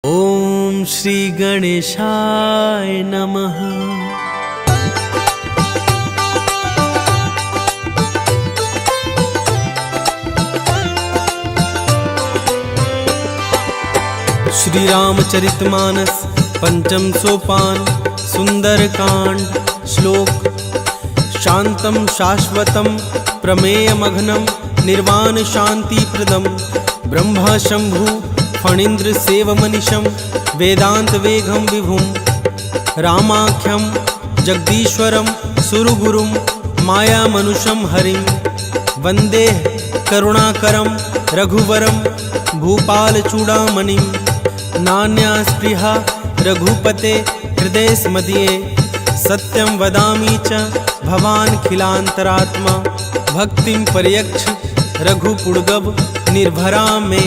ओम श्री गणेशाय नमः। श्री रामचरितमानस पंचम सोपान सुंदरकांड। श्लोक। शांतं शाश्वतं प्रमेयमघनं निर्वाण शांति प्रदम ब्रह्मा शंभु फणीन्द्र सेवमनिशं वेदांत वेगं विभुं रामाख्यं जगदीश्वरं सुरगुरुं माया मनुषं हरिं वंदे करुणाकरं रघुवरं भूपालचूडामणिं नान्या स्पृहा रघुपते हृदयस्मदीये सत्यं वदामि च भवान् खिलान्तरात्मा भक्तिं पर्यक्ष रघुपुड्गव निर्भरां मे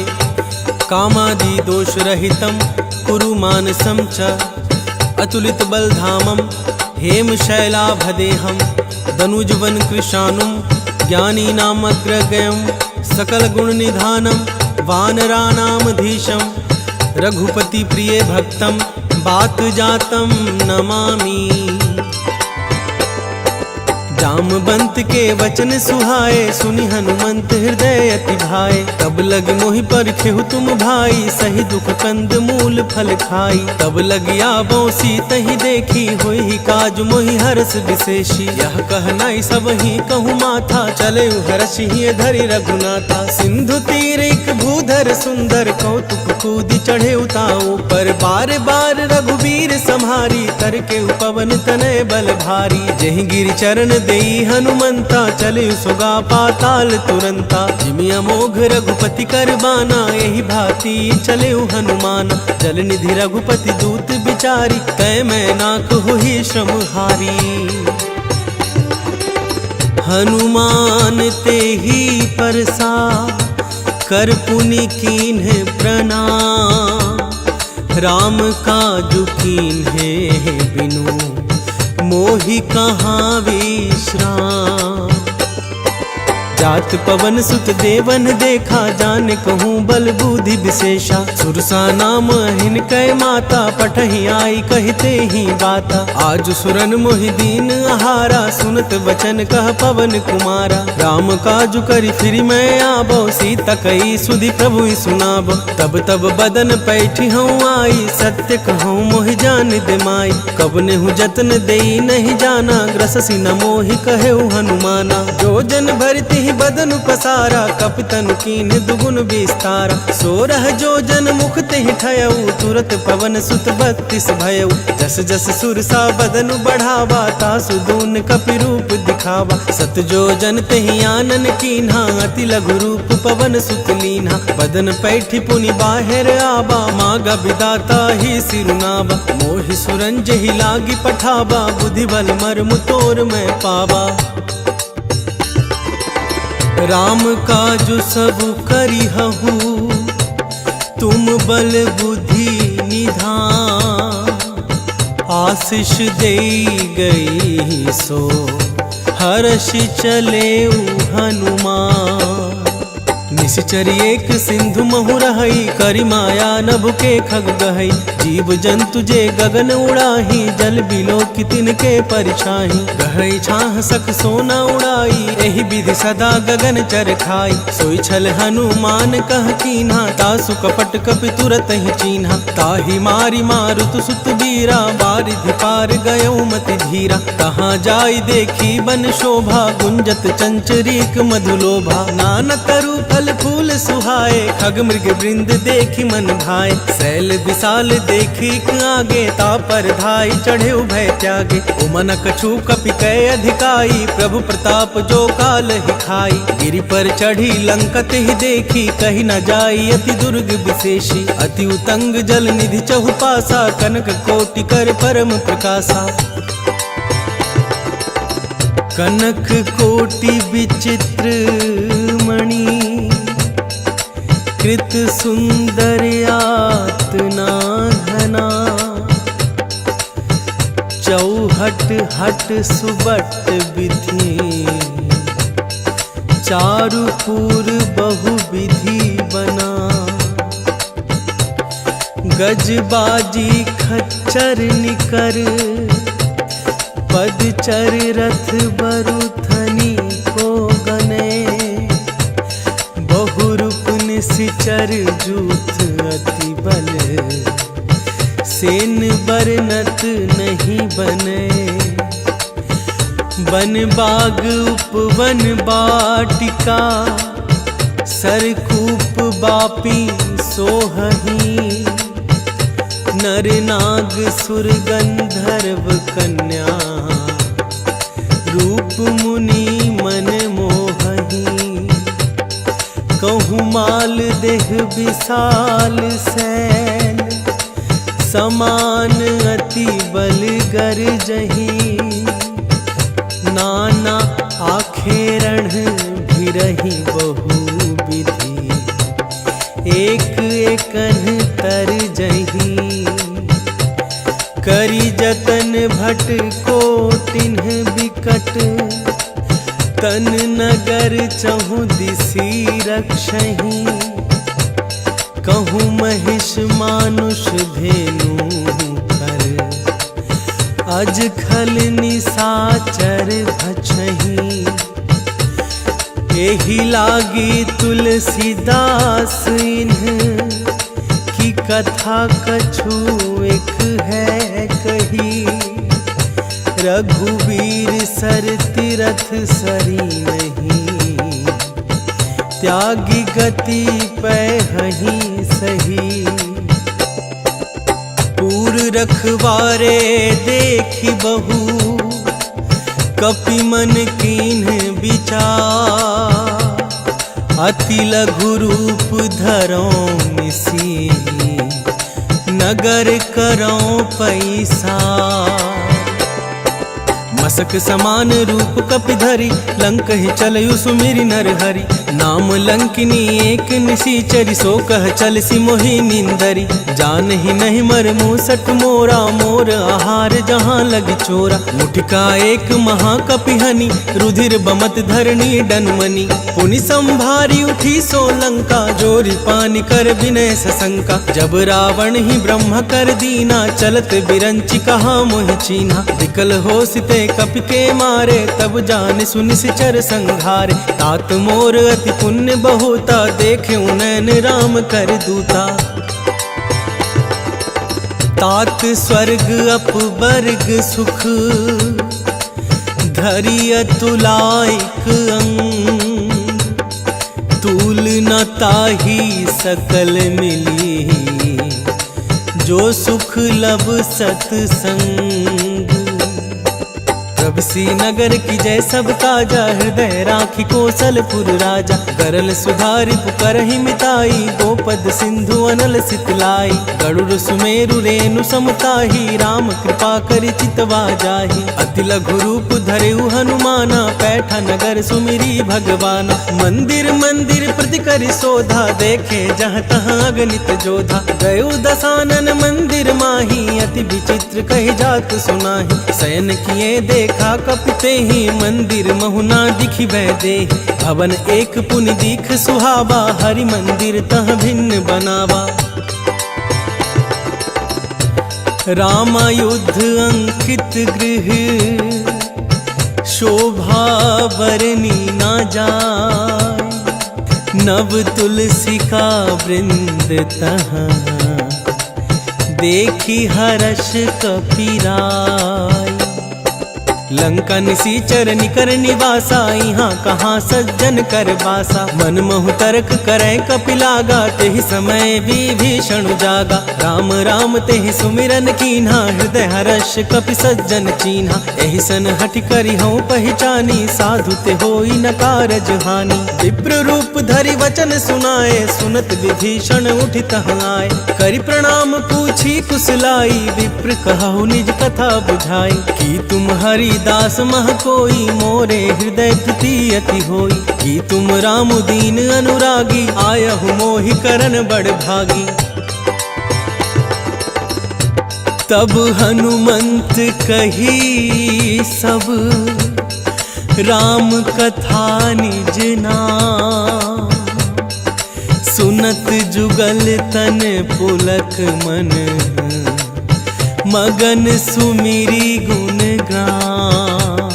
कामादि दोषरहितं कुरु मानसं च अतुलितबलधामं हेमशैलाभदेहं दनुजवन कृशानुं ज्ञानीनामग्रगण्यं सकलगुणनिधानं वानराणामधीशं रघुपति प्रिय भक्तं बातजातं नमामि। जामवंत के वचन सुहाए सुनि हनुमंत हृदय अति भाए तब लग मोहि परखेहु तुम भाई सही दुख कंद मूल फल खाई तब लग आबो सीतहि देखी होई काज मोहि हरस विशेषी यह कहनाई सब ही कहूँ माथा चले हरषि धरि रघुनाथा सिंधु तीर एक भूधर सुंदर कौतुक कूद चढ़े उताऊ पर बार बार रघुवीर संहारी तर के पवन तनय बल भारी जहि गिरि चरण देई हनुमंता चले सुगा पाताल तुरंता जिमि अमोघ रघुपति कर बाना यही भांति चले हनुमान जल निधि रघुपति दूत बिचारी तय मैं नाक हुई श्रम हारी हनुमान ते ही परसा कर पुनि कीन्ह प्रणाम राम काजु कीन्हे बिनु मोहि कहाँ विश्राम जात पवन सुत देवन देखा जान कहूँ बल बुद्धि विशेषा सुरसा नाम हिनकै माता पठहि आई कहते ही बाता आज सुरन मोहि दीन आहारा सुनत वचन कह पवन कुमारा राम काजु करि फिर मैं आबो सीता कई सुधि प्रभु सुनाबो तब तब बदन पैठी हूँ आई सत्य कहूँ मोहि जान दे माई कब नेहु जतन देई नहीं जाना ग्रससी न मोहि कहे हनुमाना जो जन भरती बदन पसारा कपितन कीन दुगुन विस्तारा सोरह जो जन मुख तेहि ठयऊ तुरत पवन सुत 32 भयऊ जस जस सुरसा बदन बढ़ावा तासु दून कपि रूप दिखावा सत जो जन तेहि आनन कीन्हा अति लघु रूप पवन सुत लीन्हा बदन पैठी पुनि बाहर आबा मागा विदाता ही सिरुनाबा मोहि सुरंज ही लागी पठाबा बुद्धि बल मर्म तोर मैं पावा राम काजु सब करिहु तुम बल बुद्धि निधान आशीष दे गई सो हर्षि चले हनुमान निश्चरी एक सिंधु महु रहई करि माया नभ के खग गहई जीव जंतु जे गगन उड़ाही जल बिलो कितिन के परिछाही गहई छाह सख सोना उड़ाई एहि विधि सदा गगन चर खाई सोई छल हनुमान कह कीन्हा तासु कपट कपि तुरत ही चीन्हा ताहि मारी मारुत सुत बीरा बारिधि पार गयो मति धीरा कहाँ जाई देखी बन शोभा गुंजत चंचरीक मधुलोभा नाना तरु फल फूल सुहाए खग मृग वृंद देखी मन भाए शैल विशाल देखी आगे तापर धाई चढ़े भय त्यागे उमन कछु कपि कै अधिकाई प्रभु प्रताप जो काल ही खाई गिरि पर चढ़ी लंकत ही देखी कही न जाई अति दुर्ग विशेषी अति उतंग जल निधि चहुपासा कनक कोटि कर परम प्रकाशा कनक कोटि विचित्र मणि कृत सुंदर यातना घना चौहट हट सुबट विधि चारुपुर बहु विधि बना गजबाजी खच्चर निकर पदचर रथ बरुथनी को गने बहुरूप निसिचर जूथ अति बल सेन बरनत नहीं बने वन बाग उपवन बाटिका सरकूप बापी सोहही नर नाग सुर गंधर्व कन्या रूप मुनि मन मोहही कहूँ माल देह विशाल सैल समान अति बल गरजही नाना आखेरण भी रही बहु विधि एक एकन तर जही करी जतन भट को तिन्ह बिकट तन नगर चहु दिसी रक्षही कहूँ महिष मानुष धेनु कर अज खल निसाचर भछही एहि लागी तुलसीदास इन्ह की कथा कछु एक है कही रघुवीर सर तीरथ सरी नहीं त्यागी गति पैहही सही पूर रखवारे देखी बहु कपि मन कीन्ह विचार अति लघु रूप धरों मिसी नगर करों पैसा मसक समान रूप कपि धरि लंक ही चलयु सुमिरि नर हरि नाम लंकिनी एक निसीचरी सो कह चल सी मोहि निंदरी जान ही नहीं मर मूसट मोरा मोर आहार जहाँ लग चोरा मुठिका एक महाकपि हनि रुधिर बमत धरणी डनमनी पुनि संभारी उठी सो लंका जोरी पानी कर विनय सशंका जब रावण ही ब्रह्म कर दीना चलत बिरंचि कहा मोहि चीन्हा विकल हो सिते कपि के मारे तब जान सुनि सिचर संघारे तात मोर अति पुण्य बहुता देखे नैन राम कर दूता तात स्वर्ग अपवर्ग सुख धरि अतुलायक अंग तूल न ताही सकल मिली जो सुख लब सतसंग प्रभ नगर की जय सब काजा हृदय राखी कौशलपुर राजा गरल सुधारि पुकरहि मिताई गोपद सिंधु अनल सितलाई गरुड़ सुमेरु रेणु समताही राम कृपा करि चितवा जाहि अति लघु रूप धरेउ हनुमाना पैठा नगर सुमिरी भगवाना मंदिर मंदिर प्रति करि शोधा देखे जहाँ तहाँ अगणित जोधा गयो दसानन मंदिर माही अति विचित्र कहि जात सुनाही शयन किए देखा कपिते ही मंदिर महुना दिखि दे भवन एक पुनि दिख सुहावा हरि मंदिर तह भिन्न बनावा रामायुद्ध अंकित गृह शोभा बरनी ना जाय नव तुलसी का वृंद तहाँ देखी हर्ष कपिराय लंका निसीचर निकर निवासा यहाँ कहाँ सज्जन कर बासा मन महु तर्क करे कपिलागा तेहि समय विभीषण जागा राम राम तेहि सुमिरन कीन्हा हृदय हर्ष कपि सज्जन चीन्हा एहि सन हठ करि हूँ पहचानी साधु ते होई न कारज हानि विप्र रूप धरि वचन सुनाए सुनत विभीषण उठित आए करि प्रणाम पूछी कुशलाई विप्र कहु निज कथा बुझाई कि तुम हरि दास मह कोई मोरे हृदय प्रीति अति होई कि तुम राम दीन अनुरागी आयहु मोहि करन बड़ भागी तब हनुमंत कही सब राम कथा निज नाम सुनत जुगल तन पुलक मन, मगन सुमिरी गुण गान।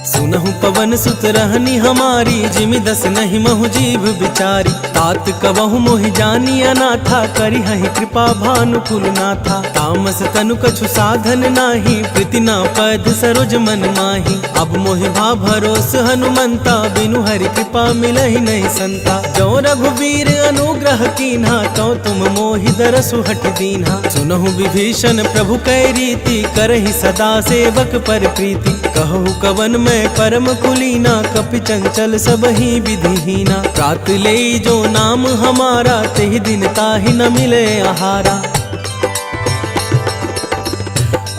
सुनहु पवन सुत रहनी हमारी, जिमि दस नहीं महु जीव बिचारी। तात कबहु मोहि जानी अनाथा, करी हहि कृपा भानुकुल नाथा। तामस तनु कछु साधन नाही, प्रीति ना पद सरोज मन माही। अब मोहि भा भरोस हनुमंता, बिनु हरि कृपा मिलहि नहीं संता। जो रघुवीर अनुग्रह कीन्हा, तो तुम मोहि दरसु हट दीन्हा। सुनहु विभीषण प्रभु कै रीति, करहि सदा सेवक पर प्रीति। कहु कवन मैं परम कुलीना, कपि चंचल सबहि विधिहीना। प्रात ले जो नाम हमारा, तेहि दिन ताहि न मिले आहारा।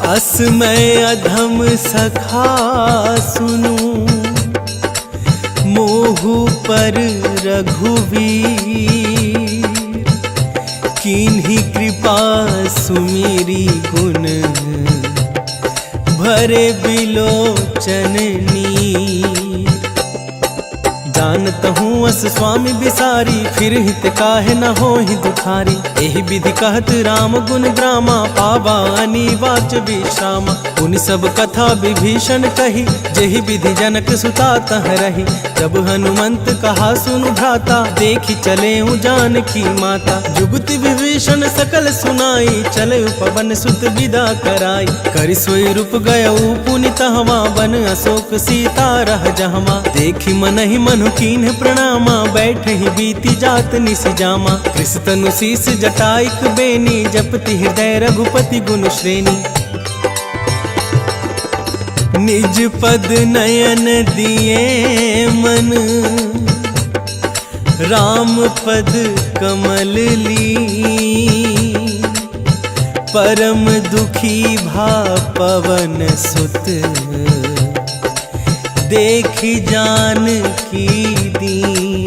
अस मैं अधम सखा सुनु, मोहु पर रघुवीर। कीन्ही कृपा सुमिरी गुण, भरे बिलोचन नीर। जानत हूँ अस स्वामी बिसारी, फिर हित काहे न होहि दुखारी। एहि विधि कहत राम गुण ग्रामा, पावा अनिवाच विश्रामा। पुनि सब कथा विभीषण कही, जेहि विधि जनक सुता तह रही। जब हनुमंत कहा सुनु भ्राता, देखि चले जानकी माता। जुगति विभीषण सकल सुनाई, चले पवन सुत विदा कराई। करि सोई रूप गयऊ पुनि तहवा, बन अशोक सीता रह जहमा। देखि मनहि मनु कीन्ह प्रणामा, बैठ ही बीती जात निस जामा। कृष तनु शीस जटाइक बेनी, जपति हृदय रघुपति गुण श्रेणी। निज पद नयन दिए मन, राम पद कमल ली। परम दुखी भा पवन सुत, देखि जानकी दीन।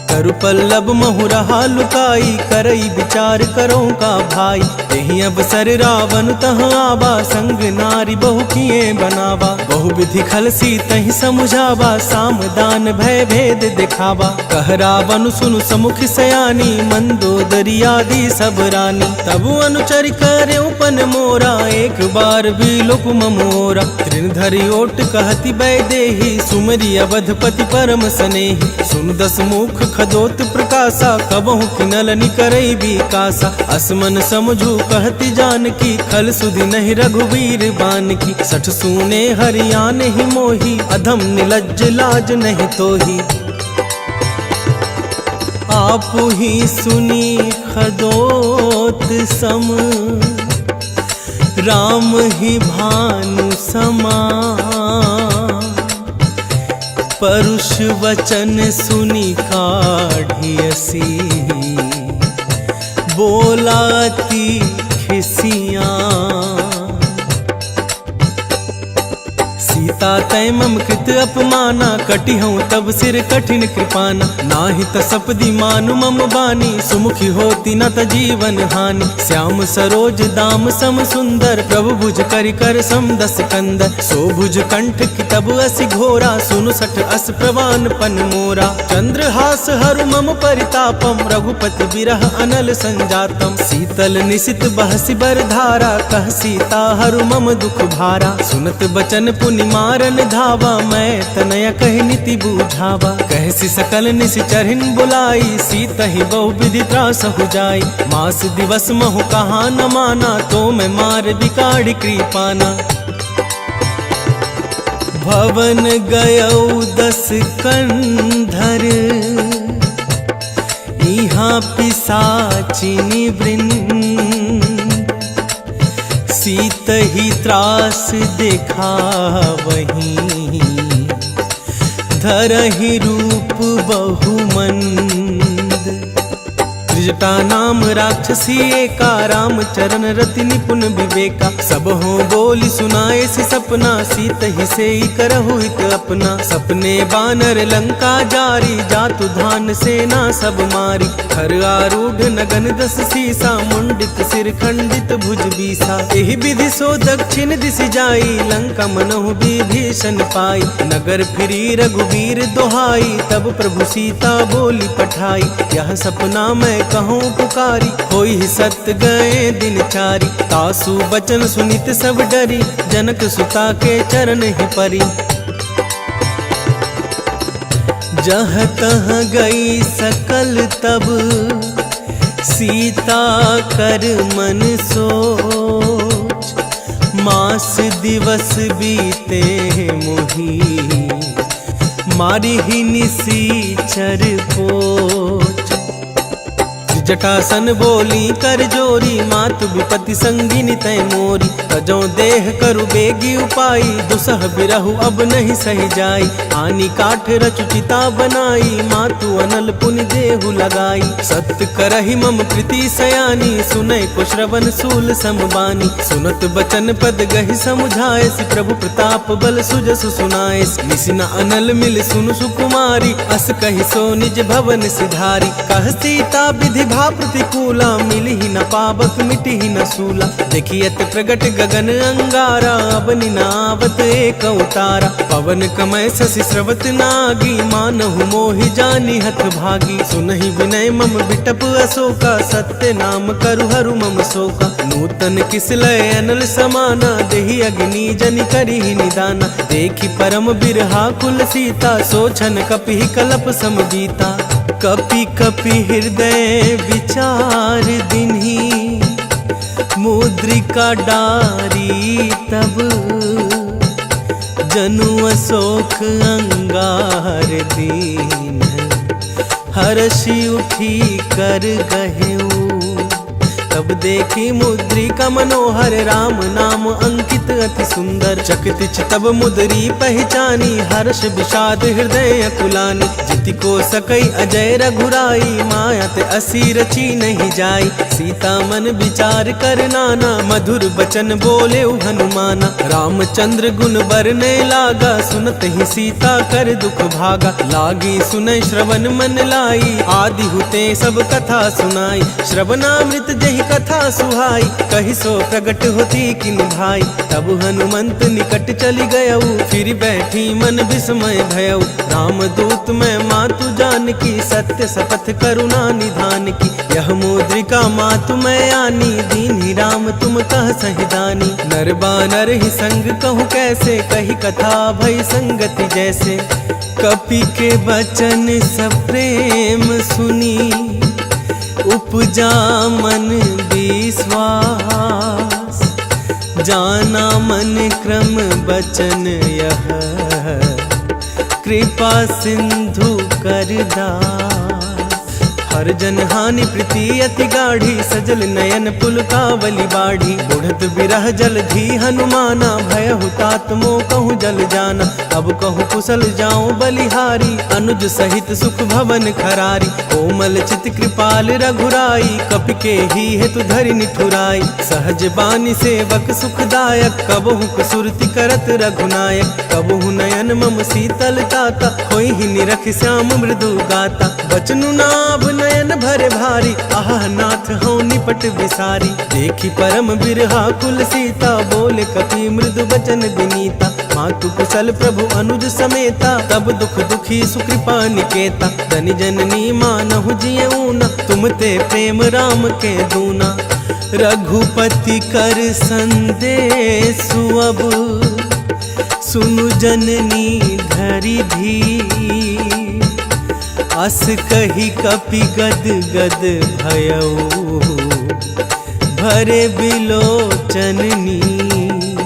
करु पल्लव महु रहा लुकाई, करई विचार करो का भाई। तेहि अवसर रावण तह आवा, संग नारी बहु किए बनावा। बहु विधि खलसी तहि समुझावा, साम दान भय भेद दिखावा। कह रावण सुनु समुख सयानी, मंदोदरी आदि सब रानी। तब अनुचर करे उपन मोरा, एक बार भी लोक मोरा। तृण धरि ओट कहति बैदेही, सुमरि अवधपति परम सनेही। सुन दस मुख खदोत प्रकाशा, कबहु किनल निकरई विकासा। असमन समझू कहति जानकी, खल सुधि नहीं रघुवीर बानकी। सठ सूने हरियान ही मोही, अधम निलज्ज लाज नहीं तोही। आप ही सुनी खदोत सम, राम ही भानु समान। परुष वचन सुनी काढ़ियसी, बोलाती खिसियाँ। सीता तय मम कृत अपमाना, कटि हूँ तब सिर कठिन कृपाना। नाही त सपदी मानु मम बानी, सुमुखी होती न त जीवन हानि। श्याम सरोज दाम सम सुंदर, प्रभु भुज करि कर सम दस कंदर। सो भुज कंठ की तब असि घोरा, सुनु सठ अस प्रवान पन मोरा। चंद्रहास हरु मम परितापम, रघुपति बिरह अनल संजातम। शीतल निशित बहसि बर धारा, कह सीता हरु मम दुख भारा। सुनत बचन पुनि मारन धावा, मैं तनय कहि नीति बूझावा। कहसी सकल निशिचरहिन बुलाई, सीता ही बहु विधि त्रास हो जाई। मास दिवस महु कहा न माना, तो मैं मार बिकाड़ी कृपाना। भवन गयऊ 10 कंधर, इहाँ पिशाचिनी वृंद। सीत ही त्रास देखा वहीं, धरहि रूप बहुमंद। त्रिजटा नाम राक्षसी एका, राम चरण रति निपुण विवेका। सब हो बोली सुनाए सी सपना, सीत ही से ही करहु हित अपना। सपने बानर लंका जारी, जातु धान सेना सब मारी। खर आरूढ़ नगन दस सीसा, मुंडित सिर खंडित भुज बीसा। एहि विधि सो दक्षिण दिशि जाई, लंका मनहु विभीषण पाई। नगर फिरी रघुबीर दोहाई, तब प्रभु सीता बोली पठाई। यह सपना मैं कहूँ पुकारी, होई सत्य गए दिन चारी। तासु बचन सुनित सब डरी, जनक सुता के चरण ही परी। जह तह गई सकल तब, सीता कर मन सोच। मास दिवस बीते मोही, मारी ही निसीचर पोच। जटासन बोली कर जोरी, मातु विपति संगिनी तै मोरी। तजो देह करु बेगी उपाई, दुसह बिरहु अब नहीं सही जाई। आनी काठ रचु चिता बनाई, मातु अनल पुनि देहु लगाई। सत्य करहि मम प्रीति सयानी, सुनय को श्रवण सूल समबानी। सुनत बचन पद गहि समुझाए, प्रभु प्रताप बल सुजसु सुनाए। निसिना अनल मिल सुनु सुकुमारी, अस कहि सो निज भवन सिधारी। कह सीता विधि भा प्रतिकूला, मिली ही न पावक मिटी ही न सूला। देखियत प्रगट गगन अंगारा, अब निनावत एक उतारा। पवन कमय शशि स्रवत नागी, मानहु मोहि जानी हत भागी। सुनहि विनय मम बिटप अशोका, सत्य नाम करु हरु मम शोका। नूतन किसलय अनल समाना, देहि अग्नि जनि करिहि निदाना। देखि परम बिरहा कुल सीता, सोछन कपिहि कलप सम बीता। कपि कपि हृदय विचार दिन्हि, मुद्रिका डारी तब। जनु अशोक अंगार दीन, हर्षि उठी कर गहेऊ। तब देखी मुद्रिका मनोहर, राम नाम अंकित अति सुंदर। चकित तब मुद्री पहचानी, हर्ष विषाद हृदय अकुलानी। जिति को सकई अजय रघुराई, माया ते असी रची नहीं जाई। सीता मन विचार कर नाना, मधुर बचन बोले हनुमाना। रामचंद्र गुण बरने लागा, सुनत ही सीता कर दुख भागा। लागी सुनय श्रवण मन लाई, आदि हुते सब कथा सुनाई। श्रवणामृत जहि कथा सुहाई, कहि सो प्रगट होती किन भाई। तब हनुमंत निकट चली गयऊ, फिर बैठी मन विस्मय भयऊ। राम दूत मैं मातु जान की, सत्य शपथ करुणा निधान की। यह मुद्रिका मातु मैं आनी, दीन्हि राम तुम कह सहिदानी। नर बानर ही संग कहूँ कैसे, कही कथा भई संगति जैसे। कपि के वचन सप्रेम सुनी, उपजा मन विश्वास। जाना मन क्रम बचन यह, कृपा सिंधु कर दास। हर जन हानि प्रीति अति गाढ़ी, सजल नयन पुलकावली बाढ़ी। बुढ़त बिरह जल धी हनुमाना, भयहु तात मोह कहूँ जल जाना। अब कहूँ कुशल जाऊं बलिहारी, अनुज सहित सुख भवन खरारी। कोमल चित कृपाल रघुराई, कपि के ही हेतु धरि निठुराई। सहज बानी सेवक सुखदायक, कबहु कसुरति करत रघुनायक। कबहु नयन मम शीतल ताता, होई ही निरख श्याम मृदु गाता। बचनु नाभ नयन भरे भारी, आह नाथ हूँ निपट विसारी। देखी परम बिरहा कुल सीता, बोले कपि मृदु बचन विनीता। मातु कुशल प्रभु अनुज समेता, तब दुख दुखी सुकृपा निकेता। धनि जननी मानहु जियऊना, तुम ते प्रेम राम के दूना। रघुपति कर संदेश अब, सुनु जननी धरि धीर। अस कही कपि गद गद भयऊ, भरे बिलोचन नीर।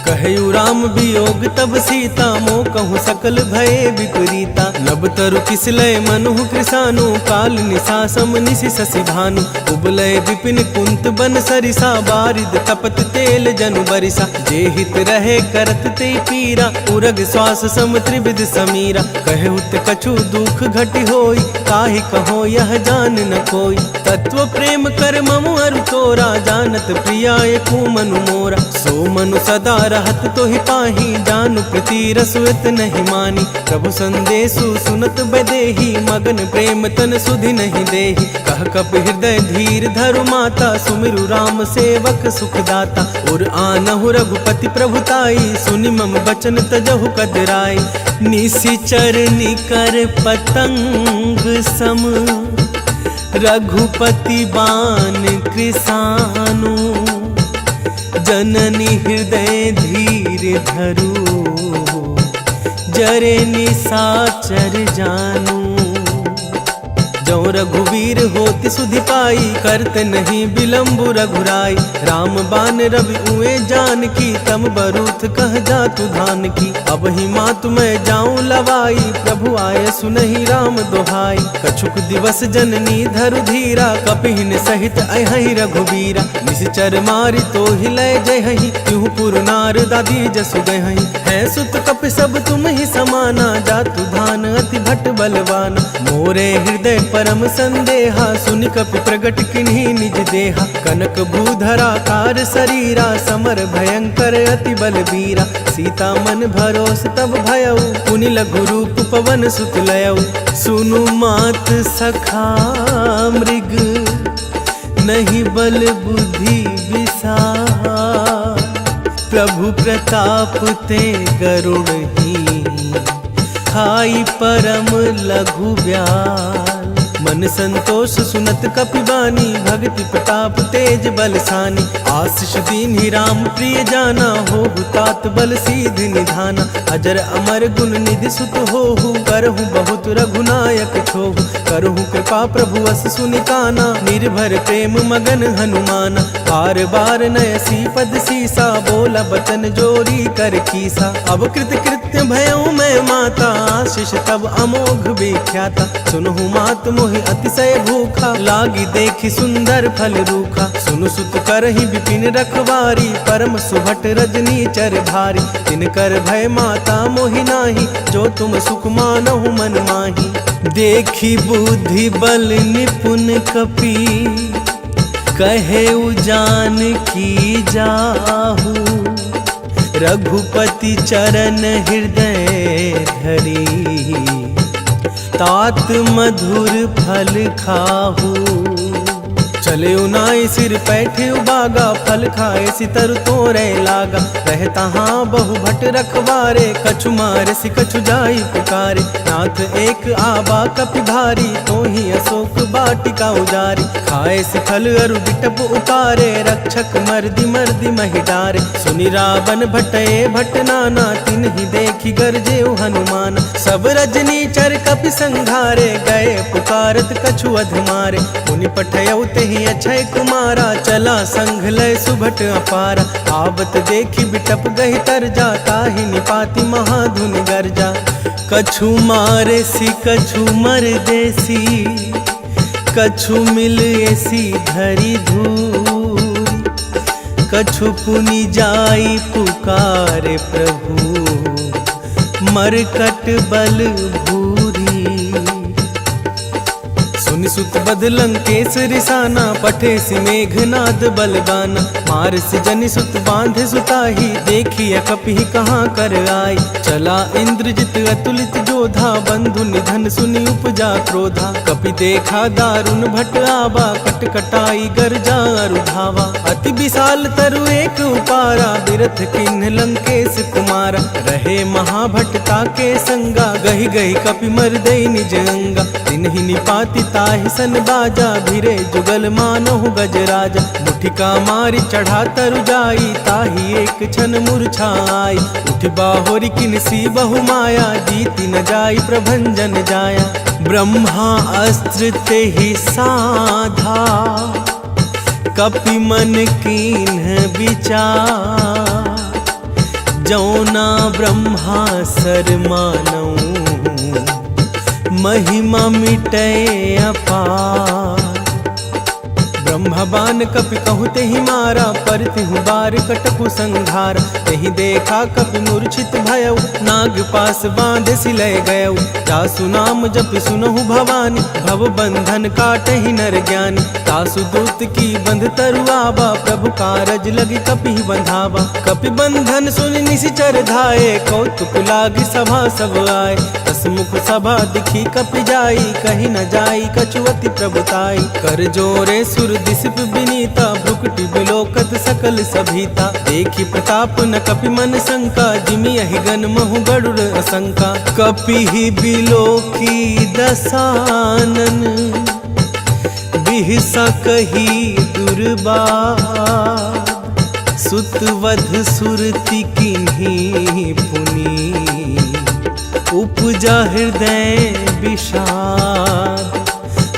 कह कहु राम वियोग तब सीता, मोह कहूँ सकल भये विपरीता। नभ तरु किसलय मनुः कृसानु, काल निशा सम निशि शशि भानु। उबलय विपिन कुंत बन सरिसा, बारिद तपत तेल जनु बरिसा। जे हित रहे करत ते पीरा, उरग श्वास सम त्रिविध समीरा। कहउत कछु दुख घटि होई, काहि कहो यह जान न कोई। तत्व प्रेम कर ममु अरु तोरा, जानत प्रियाय को मनु मोरा। सो मनु सदा रहत तो ही पाही, जानु प्रति रसुत नहीं मानी। प्रभु संदेशु सुनत बदेही, मगन प्रेम तन सुधि नहीं देही। कह कप हृदय धीर धरु माता, सुमिरु राम सेवक सुखदाता। और आनहु रघुपति प्रभुताई, सुनि मम बचन तजहु कदराई। निशिचर निकर पतंग सम, रघुपति बान कृसानु। जननी हृदय धीर धरु, जरे निशाचर जानू। जो रघुवीर होति सुधि पाई, करते नहीं विलम्बु रघुराई। राम बान रवि उए जान की, तम बरूथ कह जातु धान की। अब ही मातु मैं जाऊं लवाई, प्रभु आए सुनहि राम दोहाई। कछुक दिवस जननी धरु धीरा, कपिहिन सहित अहि रघुबीरा। निश्चर मारि तो ही लय जयहि, त्यों पुर नार दादी जसु गयहि। है सुत कपि सब तुम ही समाना, जातु धान अति भट बलवाना। मोरे हृदय परम संदेहा, सुनि कपि प्रगट किन्हीं निज देहा। कनक भूधराकार शरीरा, समर भयंकर अति बलबीरा। सीता मन भरोस तब भयउ, पुनि लघु रूप पवन सुत लयउ। सुनु मात सखा मृग, नहीं बल बुद्धि विसार। प्रभु प्रताप ते गरुड़ ही, खाई परम लघु ब्याल। मन संतोष सुनत कपिबानी, भक्ति प्रताप तेज बलसानी। आशीष दीन ही राम प्रिय जाना, हो तात बल सीध निधाना। अजर अमर गुण निधि सुत होहु, करहु बहुत रघुनायक छोहु। करहु कृपा प्रभु अस सुनिकाना, निर्भर प्रेम मगन हनुमाना। बार बार नयसी पद सीसा, बोला बचन जोरी कर कीसा। अब कृत कृत्य भयउ मैं माता, आशीष तब अमोघ विख्याता। सुनहु मात मोहि अतिशय भूखा, लागी देखी सुंदर फल रूखा। सुनु सुत करहि विपिन रखवारी, परम सुभट रजनी चर भारी। तिनकर भय माता मोहि नाही, जो तुम सुख मानहु मन माही। देखी बुद्धि बल निपुण कपि, कहे उजान की जाहू। रघुपति चरण हृदय धरी, तात मधुर फल खाहू। चले उनाई सिर पैठे उबागा, फल खाए सितर तोरे लागा। रहता हाँ बहु भट रखवारे, कछु मारे सि कछु जाई पुकारे। नाथ एक आबा कपि भारी, तो ही अशोक बाटिका उजारी। खाए सि फल अरु बिटप उतारे, रक्षक मर्दि मर्दि महि डारे। सुनि रावण भटए भट नाना, तिन्हि देखी गरजे हनुमान। सब रजनी चर कपि संघारे, गए पुकारत कछु अध मारे। पुनि पठयउ तेहि अक्षय कुमारा, चला संघ लय सुभट अपारा। आवत देखी बिटप गहि तर जा, ताहि निपाति महाधुनि गर्जा। कछु मारे सी कछु मर देसी, कछु मिल ऐसी धरी धूरी। कछु पुनि जाई पुकारे प्रभु, मरकट बल भूरी। सुनि सुत बद लंकेश रिसाना, पठे सि मेघनाद बलबाना। मार सि जनि सुत बांधे सुताही, देखिए कपिहि कहाँ कर आई। चला इंद्रजित अतुलित जोधा, बंधु निधन सुनि उपजा क्रोधा। कपि देखा दारुण भट आबा, कट कटाई गर्जा अरु धावा। अति विशाल तरु एक उपारा, बिरथ किन्ह लंकेश कुमारा। रहे महाभटता के संगा, गहि गहि कपि मर्दई निज अंगा। तिन्हि निपाति ताहि सन बाजा, भिरे जुगल मानहु गजराजा। मुठिका मारी चढ़ा तरु जाई, ताहि एक क्षण मूर्छाई। उठ बाहोरी किनसी बहु माया, जीति न जाई प्रभंजन जाया। ब्रह्मा अस्त्र तेहि साधा, कपि मन कीन्ह विचार। जौना ब्रह्मा सर मानौ महिमा मिटै अपार। ब्रह्मबान कपि कहु तेहि मारा, पर तिहु बार कटकु संघार। तेहि देखा कपि मूर्छित भयउ, नाग पास बांधे सिलय गयउ। जासु नाम जप सुनहु भवानी, भव बंधन काटहि नर ज्ञानी। तासु दूत की बंध तरुआबा, प्रभु कारज लगी कपि बंधावा। कपि बंधन सुनि निशिचर धाये, कौतुक लागी सभा सब आए। तसमुख सभा दिखी कपि जाई, कहीं न जाई कछुअति प्रभुताई। कर जोरे सुर दिसिप विनीता, भ्रुकुटि बिलोकत सकल सभीता। देखी प्रताप न कपि मन शंका, जिमि यहि गन महु गरुड़ असंका। कपि ही बिलोकी दसानन, बिहसा कही दुर्बाद। सुतवध सुरति किन्ही पुनी, उपजा हृदय विषाद।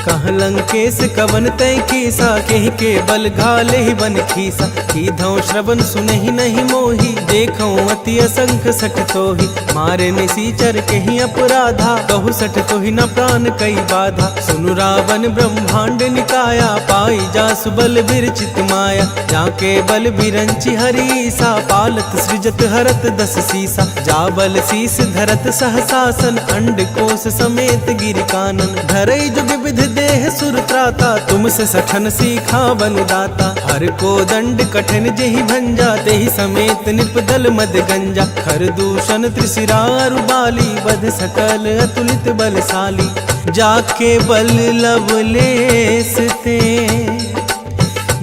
कहाँ लंकेश कवन तय कीसा, केहि के बल घाले ही बन खीसा। कीधौ श्रवण सुनहि नहीं मोही, देखौ अति असंख सठ तोहि। मारे निसीचर केहि अपराधा, कहु सठ तोहि न प्राण कई बाधा। सुनु रावण ब्रह्मांड निकाया, पाई जासु बल विरचित माया। जाके बल बिरंचि हरीसा, पालत सृजत हरत दस सीसा। जा बल शीस धरत सहसासन, अंड कोश समेत गिरि कानन। धरई जुग विधि देह सुर त्राता, तुमसे सठन सीखा बनुदाता। हर को दंड कठिन जेहि भंजा, तेहि समेत निपदल मद गंजा। खर दूषण त्रिशिरारु बाली, बध सकल अतुलित बलशाली। जाके बल लवलेस ते,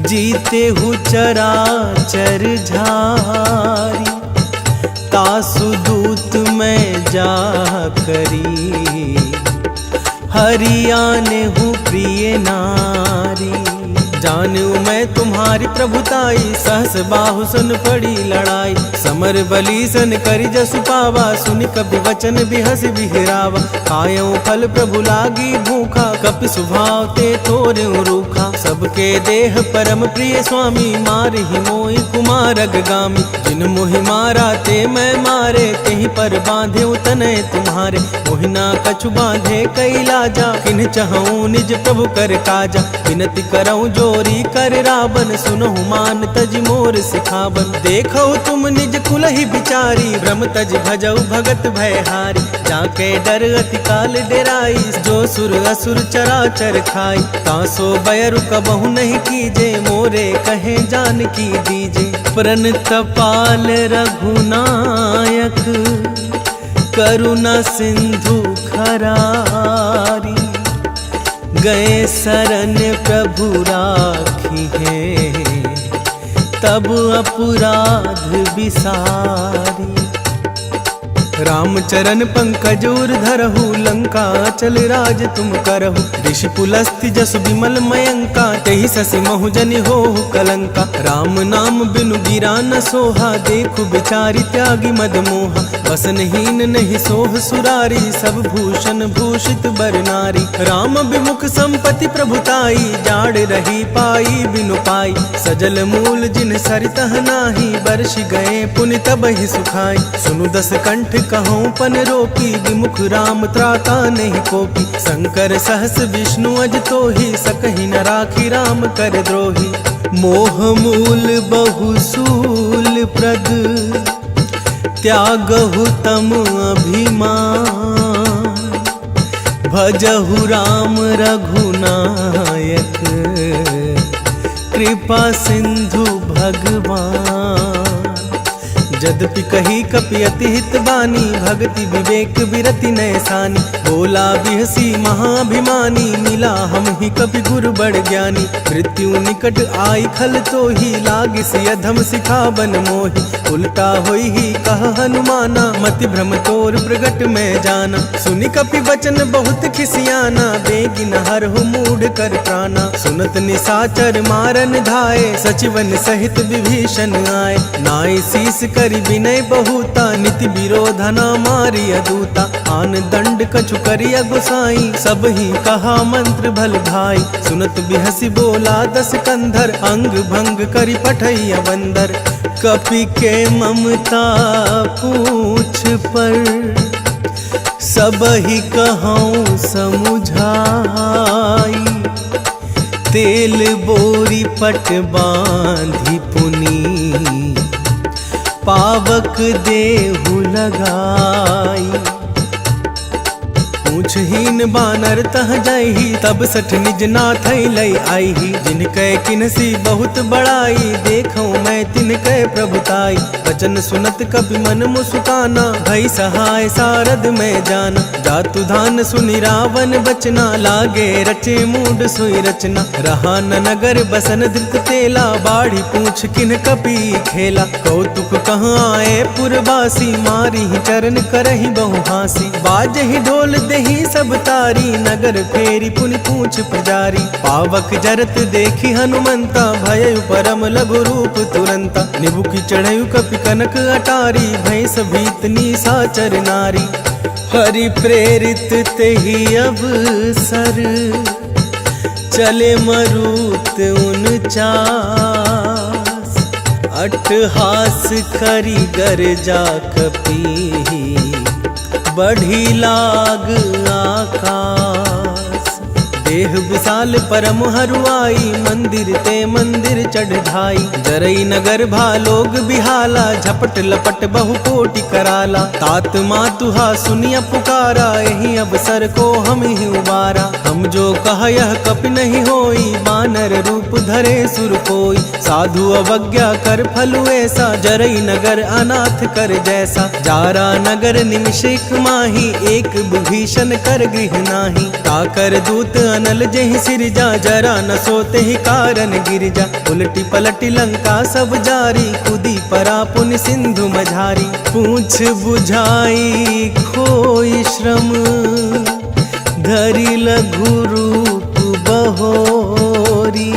जीते हु चराचर झारी। तासु दूत मैं जा करी, हरियाने हूँ प्रिय नारी। जानू मैं तुम्हारी प्रभुताई, सहस बाहु सुन पड़ी लड़ाई। समर बली सन करि जसु पावा, सुनि कपि वचन बिहस बिहरावा। खायऊ फल प्रभु लागी भूखा, कपि सुभाव ते तोरऊ रूखा। सबके देह परम प्रिय स्वामी, मारहि मोहि कुमार अगगामी। जिन मोहि मारा ते मैं मारे, तेहि पर बांधे तनय तुम्हारे। मोहि ना कछु बांधे कई लाजा, किन चहऊँ निज प्रभु कर काजा। विनती करऊँ जोरी कर रावण, सुनहु मान तज मोर सिखावन। देखो तुम निज कुलहि बिचारी, भ्रम तज भजऊ भगत भयहारी। जाके डर अति काल डेराई, जो सुर असुर चराचर खाई। तासो बैरु कबहु नहीं कीजे, मोरे कहे जान की दीजे। प्रणतपाल रघुनायक, करुणा सिंधु खरारी। गए शरण प्रभु राखी है, तब अपराध विसारी। रामचरण पंकज उर धरहु, लंका चल राज तुम करहु। ऋषि पुलस्त्य जसु विमल मयंका, तेहि शशि महु जनि होहु कलंका। राम नाम बिनु गिरा न सोहा, देखु बिचारी त्यागी मद मोहा। वसनहीन नहीं सोह सुरारी, सब भूषण भूषित बर नारी। राम विमुख संपत्ति प्रभुताई, जाड़ रही पाई बिनु पाई। सजल मूल जिन सरितह नाही, बरसि गए पुनि तबहि सुखाई। सुनु दस कंठ कहूँ पन रोपी, विमुख राम त्राता नहीं कोपी। शंकर सहस विष्णु अज तोहि, सकहि न राखी राम कर द्रोही। मोह मूल बहुसूल प्रद, त्यागहु तम अभिमान। भजहु राम रघुनायक, कृपा सिंधु भगवान। जद्यपि कही कपि अति हित बानी, भक्ति विवेक विरति नैसानी। बोला बिहसी महाभिमानी, मिला हम ही कपि गुरु बड़ ज्ञानी। मृत्यु निकट आई खल तो ही, लागिसि अधम सिखावन मोहि। उल्टा होई ही कह हनुमाना, मति भ्रम तोर प्रगट में जाना। सुनि कपि वचन बहुत खिसियाना, बेगिन हरहु मूढ़ कर प्राणा। सुनत निशाचर मारन धाये, सचिवन सहित विभीषण आए। नाई शीस कर करि विनय बहुता, नीति विरोधा न मारी अदूता। आन दंड कछु करिया गोसाई, सब ही कहा मंत्र भल भाई। सुनत बिहसी बोला दस कंधर, अंग भंग करि पठैया बंदर। कपि के ममता पूछ पर, सब ही कहूँ समुझाई। तेल बोरी पट बांधी पुनी, पावक देहु लगाई। पूछहीन बानर तह जाही, तब सठ निज नाथ लई आईही। जिनकै किन्हसी बहुत बड़ाई, देखो मैं तिनकै प्रभुताई। वचन सुनत कपि मन मुस्काना, भई सहाय सारद में जाना। जातु धान सुनि रावण बचना, लागे रचे मूड सोई रचना। रहा न नगर बसन धृत तेला, बाढ़ी पूछ किन्ह कपि खेला। कौतुक कहाँ आए पुरवासी, मारी चरण करही बहु हासी। बाजहि ढोल देहि सब तारी, नगर फेरी पुनि पूछ पुजारी। पावक जरत देखी हनुमंता, भयउ परम लघु रूप तुरंता। निबुकी चढ़यु कपि कनक अटारी, भैंस भीतनी साचर नारी। हरि प्रेरित तेहि अवसर, चले मरुत 49। अट्टहास करि गर्जा कपि, बढ़ी लाग आकाश। देह विशाल परम हरुआई, मंदिर ते मंदिर चढ़ ढाई। जरई नगर भालोग बिहाला, झपट लपट बहु कोटि कराला। तात मातुहा सुनिया पुकारा, यही अवसर को हम ही उबारा। हम जो कहा यह कपि नहीं होई, बानर रूप धरे सुर कोई। साधु अवज्ञा कर फलु ऐसा, जरई नगर अनाथ कर जैसा। जारा नगर निमिषेक माही, एक विभीषण कर गृह नाही। ताकर दूत अनल जेहि सिरजा, जरा न सोते ही कारण गिरजा। उलटी पलटी लंका सब जारी, कूदी परा पुनि सिंधु मझारी। पूछ बुझाई खोई श्रम, धरि लघु रूप बहोरी।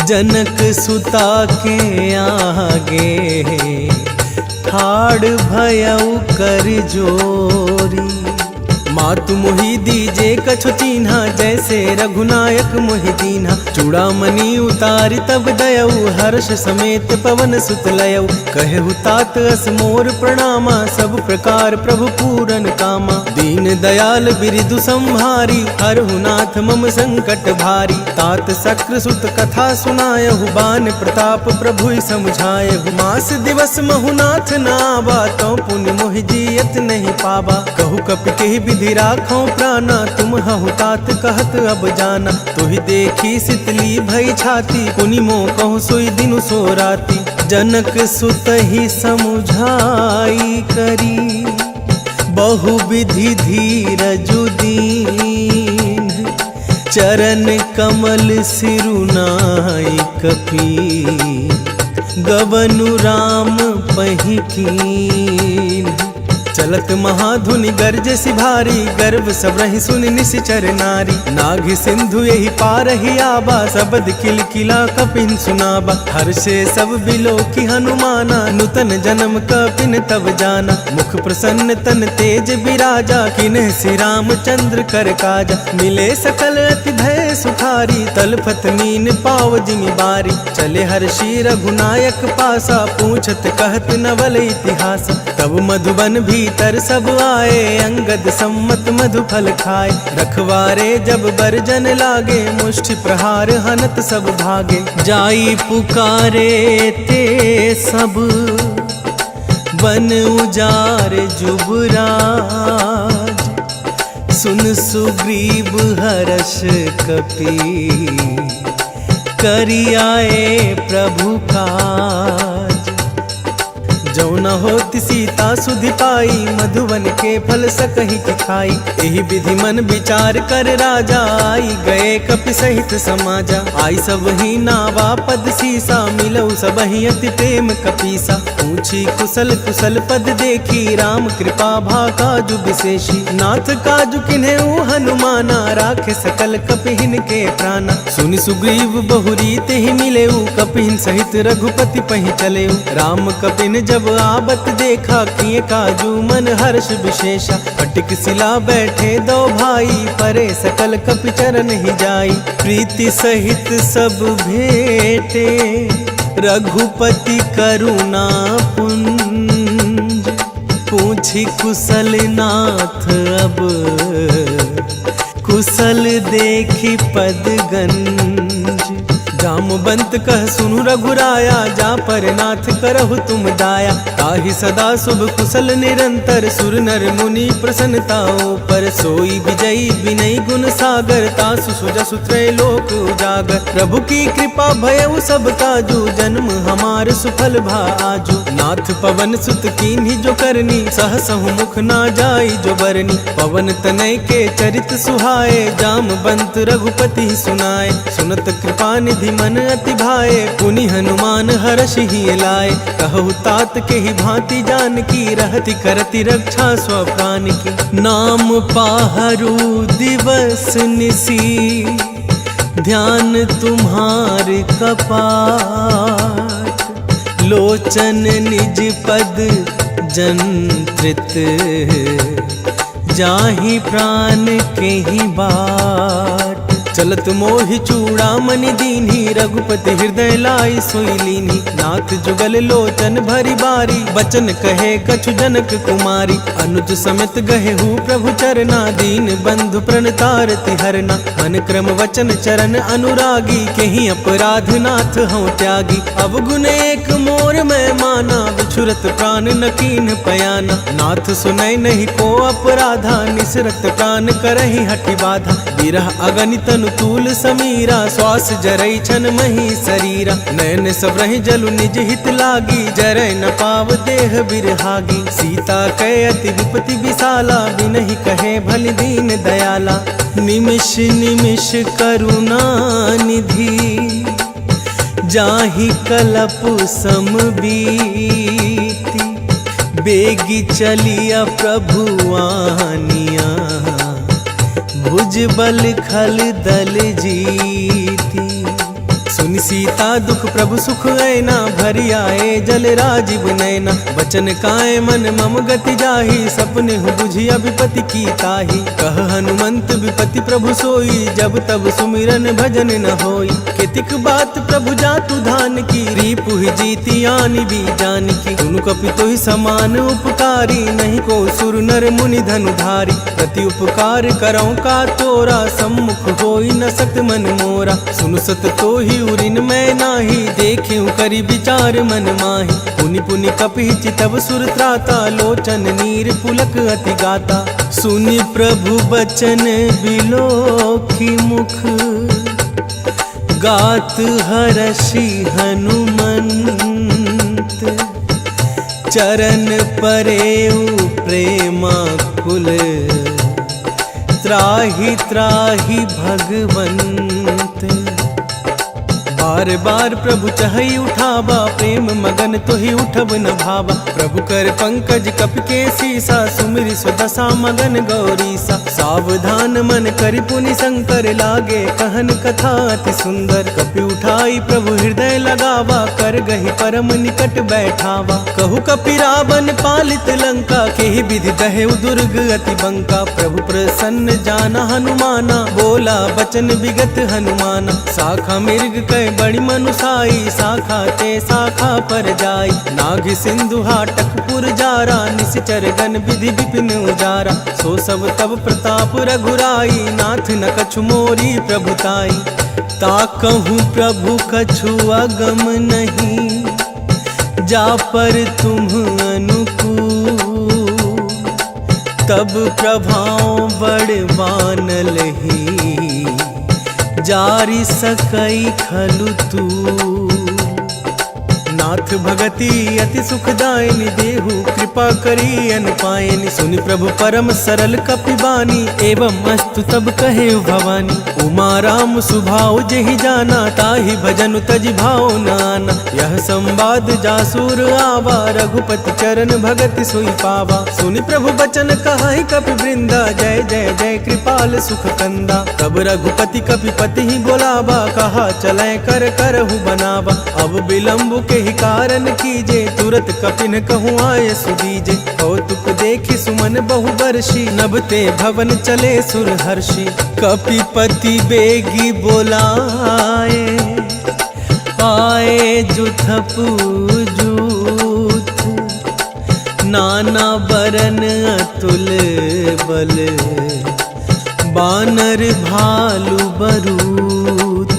जनक सुता के आगे, ठाड़ भयउ कर जोरी। मातु मोहि दीजे कछु चीन्हा, जैसे रघुनायक मोहि दीन्हा। चूड़ामणि उतारि तब दयऊ, हर्ष समेत पवन सुत लयऊ। कहु तात अस मोर प्रणामा, सब प्रकार प्रभु पूरन कामा। दीन दयाल बिरिदु संहारी, हरहु नाथ मम संकट भारी। तात शक्र सुत कथा सुनायहु, बान प्रताप प्रभु समझायहु। मास दिवस महु नाथ नावा, तो पुनि मोहि जियत नहीं पावा। कहु कपि केहि विधि राखो प्राणा, तुम हहु तात कहत अब जाना। तुहि देखी सितली भई छाती, पुनि मो कहु सोई दिनु सो राती। जनक सुत ही समुझाई करी, बहु विधि धीरजु दीन। चरण कमल सिरुनाई कपि, गवनु राम पहि कीन। चलत महाधुनि गर्जे सिभारी, गर्व सब रही सुनि निशिचर नारी। नाघ सिंधु यही पार ही आबा, सबद किलकिला कपिन सुनाबा। हर्षे सब बिलो की हनुमाना, नूतन जन्म कपिन तब जाना। मुख प्रसन्न तन तेज बिराजा, किन्ह श्री रामचंद्र कर काजा। मिले सकल अति भय सुखारी, तलफत मीन पाव जिमि बारी। चले हर्षि रघुनायक पासा, पूछत कहत नवल इतिहास। तब मधुबन भीतर सब आए, अंगद सम्मत मधु फल खाए। रखवारे जब बरजन लागे, मुष्टि प्रहार हनत सब भागे। जाई पुकारे ते सब, बन उजार जुबराज। सुन सुग्रीव हर्ष कपि, करि आए प्रभु काज। जो न होती सीता सुधि पाई, मधुवन के फल सकहि की खाई। एहि विधि मन विचार कर राजा, आई गए कपि सहित समाजा। आई सब ही नावा पद सीसा, मिलऊ सब ही अति प्रेम कपीसा। पूछी कुशल कुशल पद देखी, राम कृपा भा काजु विशेषी। नाथ काजु किन्हें हनुमाना, राखे सकल कपिहिन के प्राणा। सुनि सुग्रीव बहुरी तेहि मिलेऊ, कपिहिन सहित रघुपति पहि चलेऊ। राम कपिन जब आबत देखा, किए काजू मन हर्ष विशेषा। फटिक सिला बैठे दो भाई, परे सकल कपि चरण ही जाई। प्रीति सहित सब भेटे, रघुपति करुणा पुंज। पूछी कुशल नाथ अब, कुशल देखी पद गंज। जामवंत कह सुनु रघुराया, जा पर नाथ करहु तुम दाया। ताहि सदा शुभ कुशल निरंतर, सुर नर मुनि प्रसन्नताओं पर। सोई विजयी विनय गुण सागर, तासु सुजसु त्रैलोक उजागर। प्रभु की कृपा भयउ सब काजू, जन्म हमार सुफल भा आजू। नाथ पवन सुत कीन्ही जो करनी, सहसहु मुख ना जाई जो बरनी। पवन तनय के चरित सुहाए, जामवंत रघुपति सुनाए। सुनत कृपा निधि मन अति भाए, पुनि हनुमान हर्ष ही लाए। कहु तात के ही भांति जानकी, रहति करति रक्षा स्वप्राण की। नाम पाहरु दिवस निसी, ध्यान तुम्हार कपाट। लोचन निज पद जंत्रित, जाहि प्राण के ही बाट। चलत मोहि चूड़ामणि दीन्ही, रघुपति हृदय लाई सोई लीन्ही। नाथ जुगल लोचन भरी बारी, बचन कहे कछु जनक कुमारी। अनुज समेत गहेहु प्रभु चरना, दीन बंधु प्रणतारति हरना। मन क्रम वचन चरण अनुरागी, केहि अपराध नाथ हूँ त्यागी। अवगुण एक मोर मैं माना, बिछुरत प्राण न कीन्ह पयाना। नाथ सुनय नहीं को अपराधा, निसरत प्राण करहि हठि बाधा। बिरह अगणित अनुकूल समीरा, श्वास जरई छन मही शरीरा। नयन सब रहि जलु निज हित लागी, जरय न पाव देह बिरहागी। सीता कै अति विपति विशाला, बिनहि कहे भलि दीन दयाला। निमिष निमिष करुणा निधि, जाहि कलप सम बीती। बेगी चलिया प्रभु आनिया, भुज बल खल दल जीती। सुनि सीता दुख प्रभु सुख ऐना, भरी आए जल राजीव नैना। बचन काए मन मम गति जाहि, सपने हूँ बुझिया विपति की ताहि। कह हनुमंत विपति प्रभु सोई, जब तब सुमिरन भजन न होई। केतिक बात प्रभु जातु धान की, रीपु ही जीती आनि भी जानकी। तुनु कपि तोहि समान उपकारी, नहीं को सुर नर मुनि धनुधारी। प्रति उपकार करऊँ का तोरा, सम्मुख होई न सक मन मोरा। सुनु सत तोहि उरिन मैं नाही, देखिउ करि विचार मन माहि। पुनि पुनि कपि चितव सुर त्राता, लोचन नीर पुलक अति गाता। सुनि प्रभु बचन बिलोखि मुख, गात हरषि हनुमंत। चरण परेउ प्रेमाकुल, त्राहि त्राहि भगवंत। बार बार प्रभु चहई उठावा, प्रेम मगन तोहि उठब न भावा। प्रभु कर पंकज कपि के सीसा, सुमिरि स्वदशा मगन गौरीसा। सावधान मन करि पुनि शंकर, लागे कहन कथा अति सुंदर। कपि उठाई प्रभु हृदय लगावा, कर गहि परम निकट बैठावा। कहु कपि रावण पालित लंका, केहि विधि दहेउ दुर्ग अति बंका। प्रभु प्रसन्न जाना हनुमाना, बोला बचन विगत हनुमाना। शाखा मृग कै बड़ी मनुसाई, शाखा ते शाखा पर जाई। नाग सिंधु हाटक पुर जारा, निश्चर गण विधि विपिन उजारा। सो सब तब प्रताप रघुराई, नाथ न कछु मोरी प्रभुताई। ताकहु प्रभु कछु अगम नहीं, जा पर तुम अनुकूल। तब प्रभाव बड़वानल ही, जारी सकई खलु तू। नाथ भगति अति सुखदायिनी, देहु कृपा करी अन पायनि। सुनि प्रभु परम सरल कपिबानी, एवं अस्तु तब कहे भवानी। उमा राम सुभाव जेहि जाना, ताहि भजन तजि भाव नाना। यह संवाद जासुर आवा, रघुपति चरण भगति सोई पावा। सुनि प्रभु बचन कहाहि कपि वृंदा, जय जय जय कृपाल सुख कंदा। तब रघुपति कपिपति ही बोलावा, कहा चलै कर करहु बनावा। अब विलंब के ही कारण कीजे, तुरत कपिन कहूँ आय सुदीजे। कौतुक देखि सुमन बहु बरसी, नभते भवन चले सुर हर्षि। कपिपति बेगी बोलाए, आए जुथप जूथ। नाना बरन अतुल बल, बानर भालु बरूथ।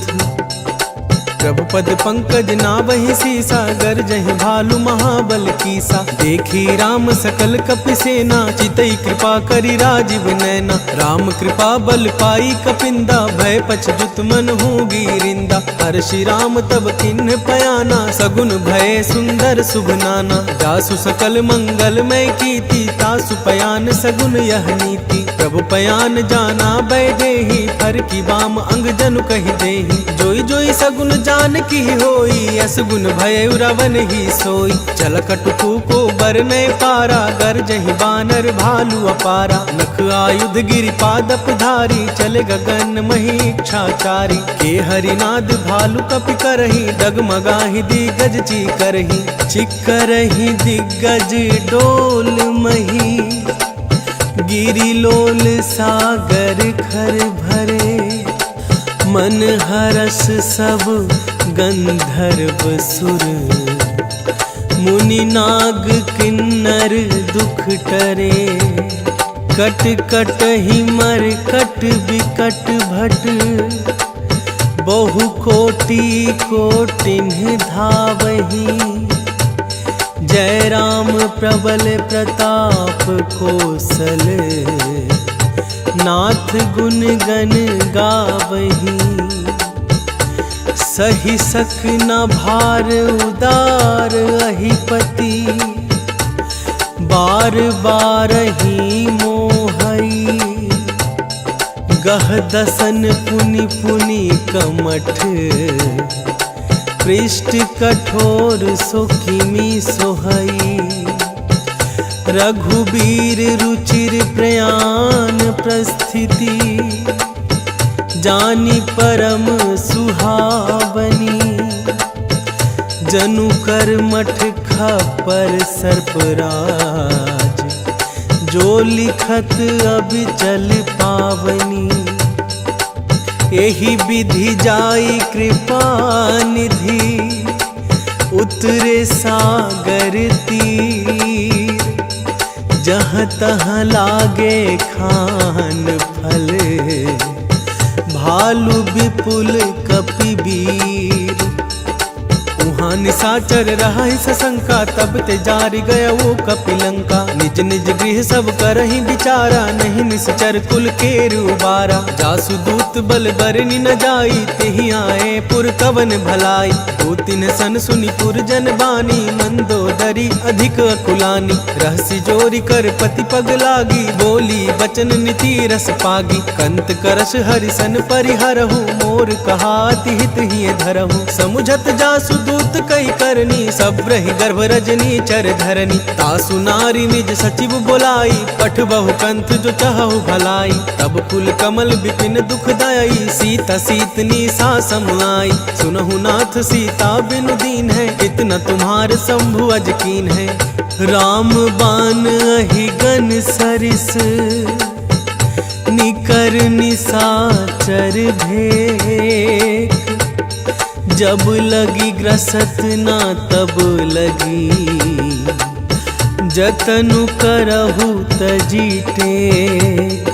प्रभु पद पंकज नावहि सीसा, गरजहि भालु महाबल कीसा। देखी राम सकल कपि सेना, चितई कृपा करी राजीव नैना। राम कृपा बल पाई कपिंदा, भय पछजुत मन हूँ गिरिंदा। हर्षि राम तब किन्ह पयाना, सगुन भय सुंदर शुभ नाना। जासु सकल मंगल मय कीर्ति, तासु पयान सगुन यह नीति। प्रभु पयान जाना बैदेही, हर की बाम अंग जनु कहि देही। जोई जोई सगुन जान की होई, अस गुण भय रावण ही सोई। चल कटुकु को बरने पारा, गरजहि बानर भालु अपारा। नख आयुध गिरि पादप धारी, चले गगन मही इच्छाचारी। के हरिनाद भालु कपि करही, डगमगाहि दिग्गज ची करही। चिक्करहि दिग्गज डोल मही, गिरि लोल सागर खर भरे। मन हरस सब गंधर्व सुर, मुनि नाग किन्नर दुख टरे। कट कट ही मर कट बिकट भट, बहु कोटि कोटिन्ह धावही। जय राम प्रबल प्रताप कौशल, नाथ गुण गण गावही। सही सक न भार उदार अहिपति, बार बार ही मोहई। गह दसन पुनि पुनि कमठ, पृष्ठ कठोर सोकिमी सोहई। रघुबीर रुचिर प्रयाण प्रस्थिति, जानी परम सुहावनी। जनु कर मठ खपर सर्पराज, जो लिखत अबिचल पावनी। एहि विधि जाई कृपा निधि, उतरे सागर तीर। जहाँ तहाँ लागे खान फल, भालु विपुल कपिवीर। उहाँ निशाचर रहा सशंका, तब ते जारी गया वो कपिलंका। निज निज गृह सब करहि विचारा, नहीं निश्चर कुल केर उबारा। जासु दूत बल बरनि न जाई, तेहि आए पुर कवन भलाई। दो तीन सन सुनि पुर जन बानी, मंदोदरी अधिक अकुलानी। रहसि जोरी कर पति पग लागी, बोली बचन नीति रस पागी। कंत करस हरिसन परिहरहु, मोर कहा अति हित हिय धरहु। समुझत जासु दूत कई करनी, सब रही गर्भ रजनी चर धरनी। तासु नारी निज सचिव बोलाई, पठ बहु कंथ जो चाहु भलाई। तब कुल कमल विपिन दुखदाई, सीता सीतनी सा समाई। सुनहु नाथ सीता बिनु दीन है, इतना तुम्हार शंभु अजकीन है। राम बान अहिगन सरिस, निकर निशाचर भेक। जब लगी ग्रसत ना तब लगी, जतनु करहु तजी टेक।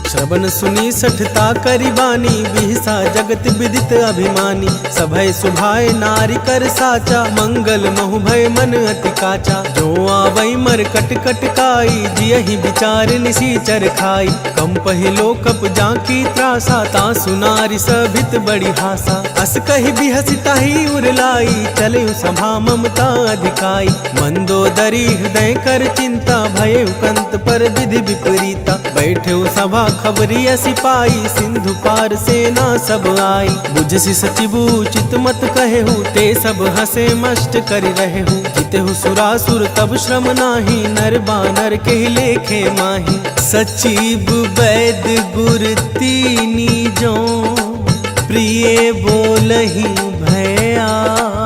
श्रवण सुनी सठता करी बानी, बिहसा जगत विदित अभिमानी। सभय सुभाय नारी कर साचा, मंगल महु भय मन अति काचा। जो आवई मर कट कट काई, जियहि विचार निसीचर खाई। कम पहिलो कप जाकी त्रासा, तासु नारी सभित बड़ी हासा। अस कहि बिहसि ताहि उरलाई, चले सभा ममता अधिकाई। मंदोदरी हृदय कर चिंता, भय कंत पर विधि विपरीता। बैठे सभा खबरिया सिपाही, सिंधु पार सेना सब आई। बुझसि सचिबु चित मत कहेहु, ते सब हसे मष्ट करि रहेहु। जितेहु सुरासुर तब श्रम नाही, नर बानर के लेखे माही। सचिब वैद गुर तीनी जो, प्रिय बोलहि भयास।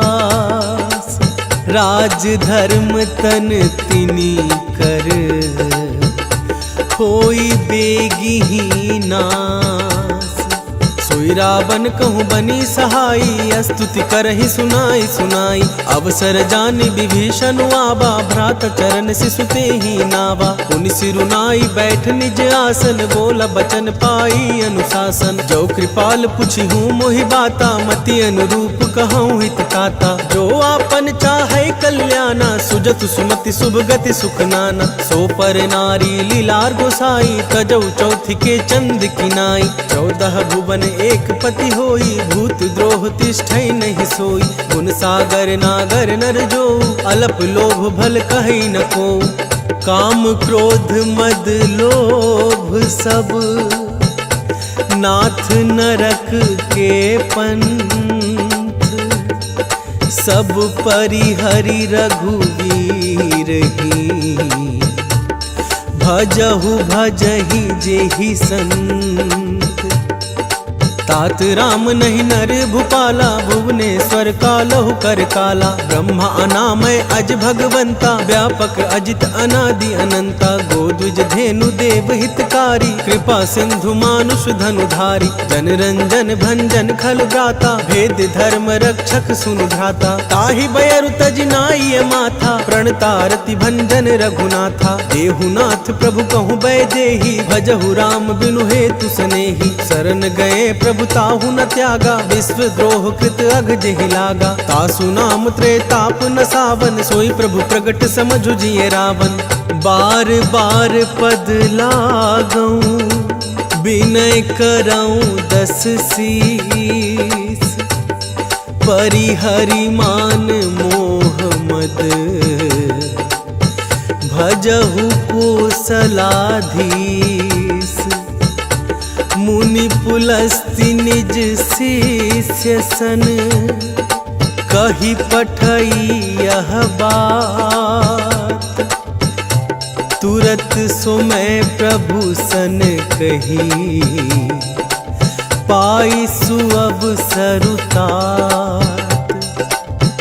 राज धर्म तन तिनी कर, होई बेगी नास। सोई रावण कहूँ बनी सहाई, स्तुति करहि सुनाई सुनाई। अवसर जानि विभीषण आवा, भ्रात चरण सिसुते ही नावा। पुनि सिरुनाई बैठ निज आसन, बोला बचन पाई अनुशासन। जो कृपाल पुछि हूँ मोहि बाता, मति अनुरूप कहूँ हित काता। जो आपन चाहे कल्याणा, सुजत सुमति शुभ गति सुख नाना। सो पर नारी लीलार गोसाई, तजौ चौथि के चंद किनाई। 14 भुवन एक पति होई, भूत द्रोह तिष्ठै नहीं सोई। गुण सागर नागर नर जो, अलप लोभ भल कहि न को। काम क्रोध मद लोभ सब, नाथ नरक के पंथ। सब परिहरि रघुवीर ही, भजहु भजहि जेहि संत। तात राम नहीं नर भूपाला, भुवनेश्वर कालहु कर काला। ब्रह्मा अनामय अज भगवंता, व्यापक अजित अनादि अनंता। गोद्विज धेनु देव हितकारी, कृपा सिंधु मानुष धनुधारी। जन रंजन भंजन खल भ्राता, भेद धर्म रक्षक सुनु भ्राता। ताहि बयरु तजनाई माथा, प्रणतारति भंजन रघुनाथा। देहुनाथ प्रभु कहूँ बैदेही, भजहु राम बिनु हेतु सनेही। शरण गए प्रभु ताहु न त्यागा, विश्व द्रोह कृत अघ जेहि लागा। तासु नाम त्रेताप न सावन, सोई प्रभु प्रगट समझु जिये रावण। बार बार पद लागऊं, विनय करऊं 10 शीस। परिहरि मान मोह मद, भजहु कोसलाधीश। मुनि पुलस्ति निज शिष्य सन, कही पठई यह बात। तुरत सुमय प्रभु सन कही, पाई सुअवसर तात।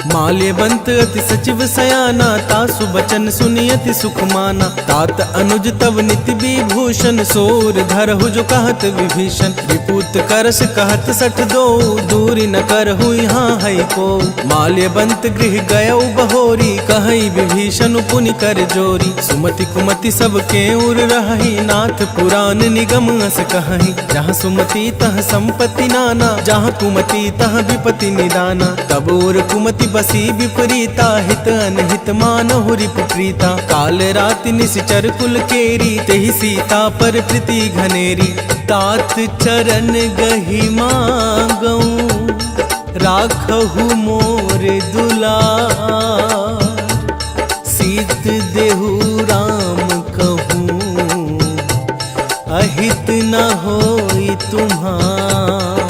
माल्यवंत अति सचिव सयाना, तासु बचन सुनियति सुख माना। तात अनुज तव निति विभूषण, सोर धरहु जो कहत विभीषण। विपूत करस कहत 62, दूरी न करहु यहाँ है को। माल्यवंत गृह गयौ बहोरी, कहई विभीषण पुनि कर जोरी। सुमति कुमति सब के उर रही, नाथ पुराण निगम अस कहई। जहाँ सुमति तह संपत्ति नाना, जहाँ कुमति तह विपति निदाना। तब और कुमति बसी विपरीता, हित अनहित मानहु रिपु प्रीता। काल राति निश्चर कुल केरी, तेहि सीता पर प्रीति घनेरी। तात चरण गहि मांगऊं, राखहु मोर दुलार। सीत देहु राम कहूँ, अहित न होई तुम्हार।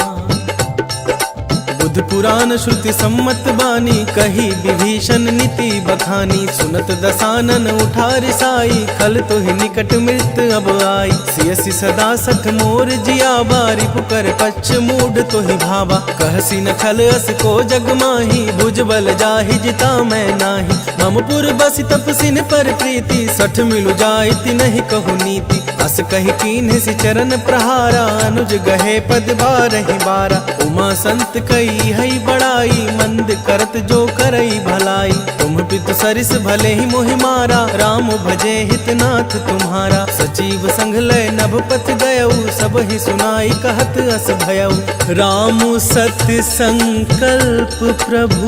बुध पुराण श्रुति सम्मत बानी, कही विभीषण नीति बखानी। सुनत दसानन उठार साई, खल तो ही निकट मृत अब आई। सियसि सदा सठ मोर जियावा, रिपुकर पच्छ मूड तो ही भावा। कहसी न खल अस को जग माही, भुजबल जाहि जिता मैं नाही। ममपुर बसि तपसिन पर प्रीति, सठ मिलु जाइति नहीं कहु नीति। अस कहि कीन्ह सि चरण प्रहारा, अनुज गहे पद बारहि बारा। उमा संत कई हई बड़ाई, मंद करत जो करई भलाई। तुम पितु सरिस भले ही मोहि मारा, राम भजे हितनाथ तुम्हारा। सचिव संग लय नभपति गयऊ, सब ही सुनाई कहत अस भयऊ। राम सत्य संकल्प प्रभु,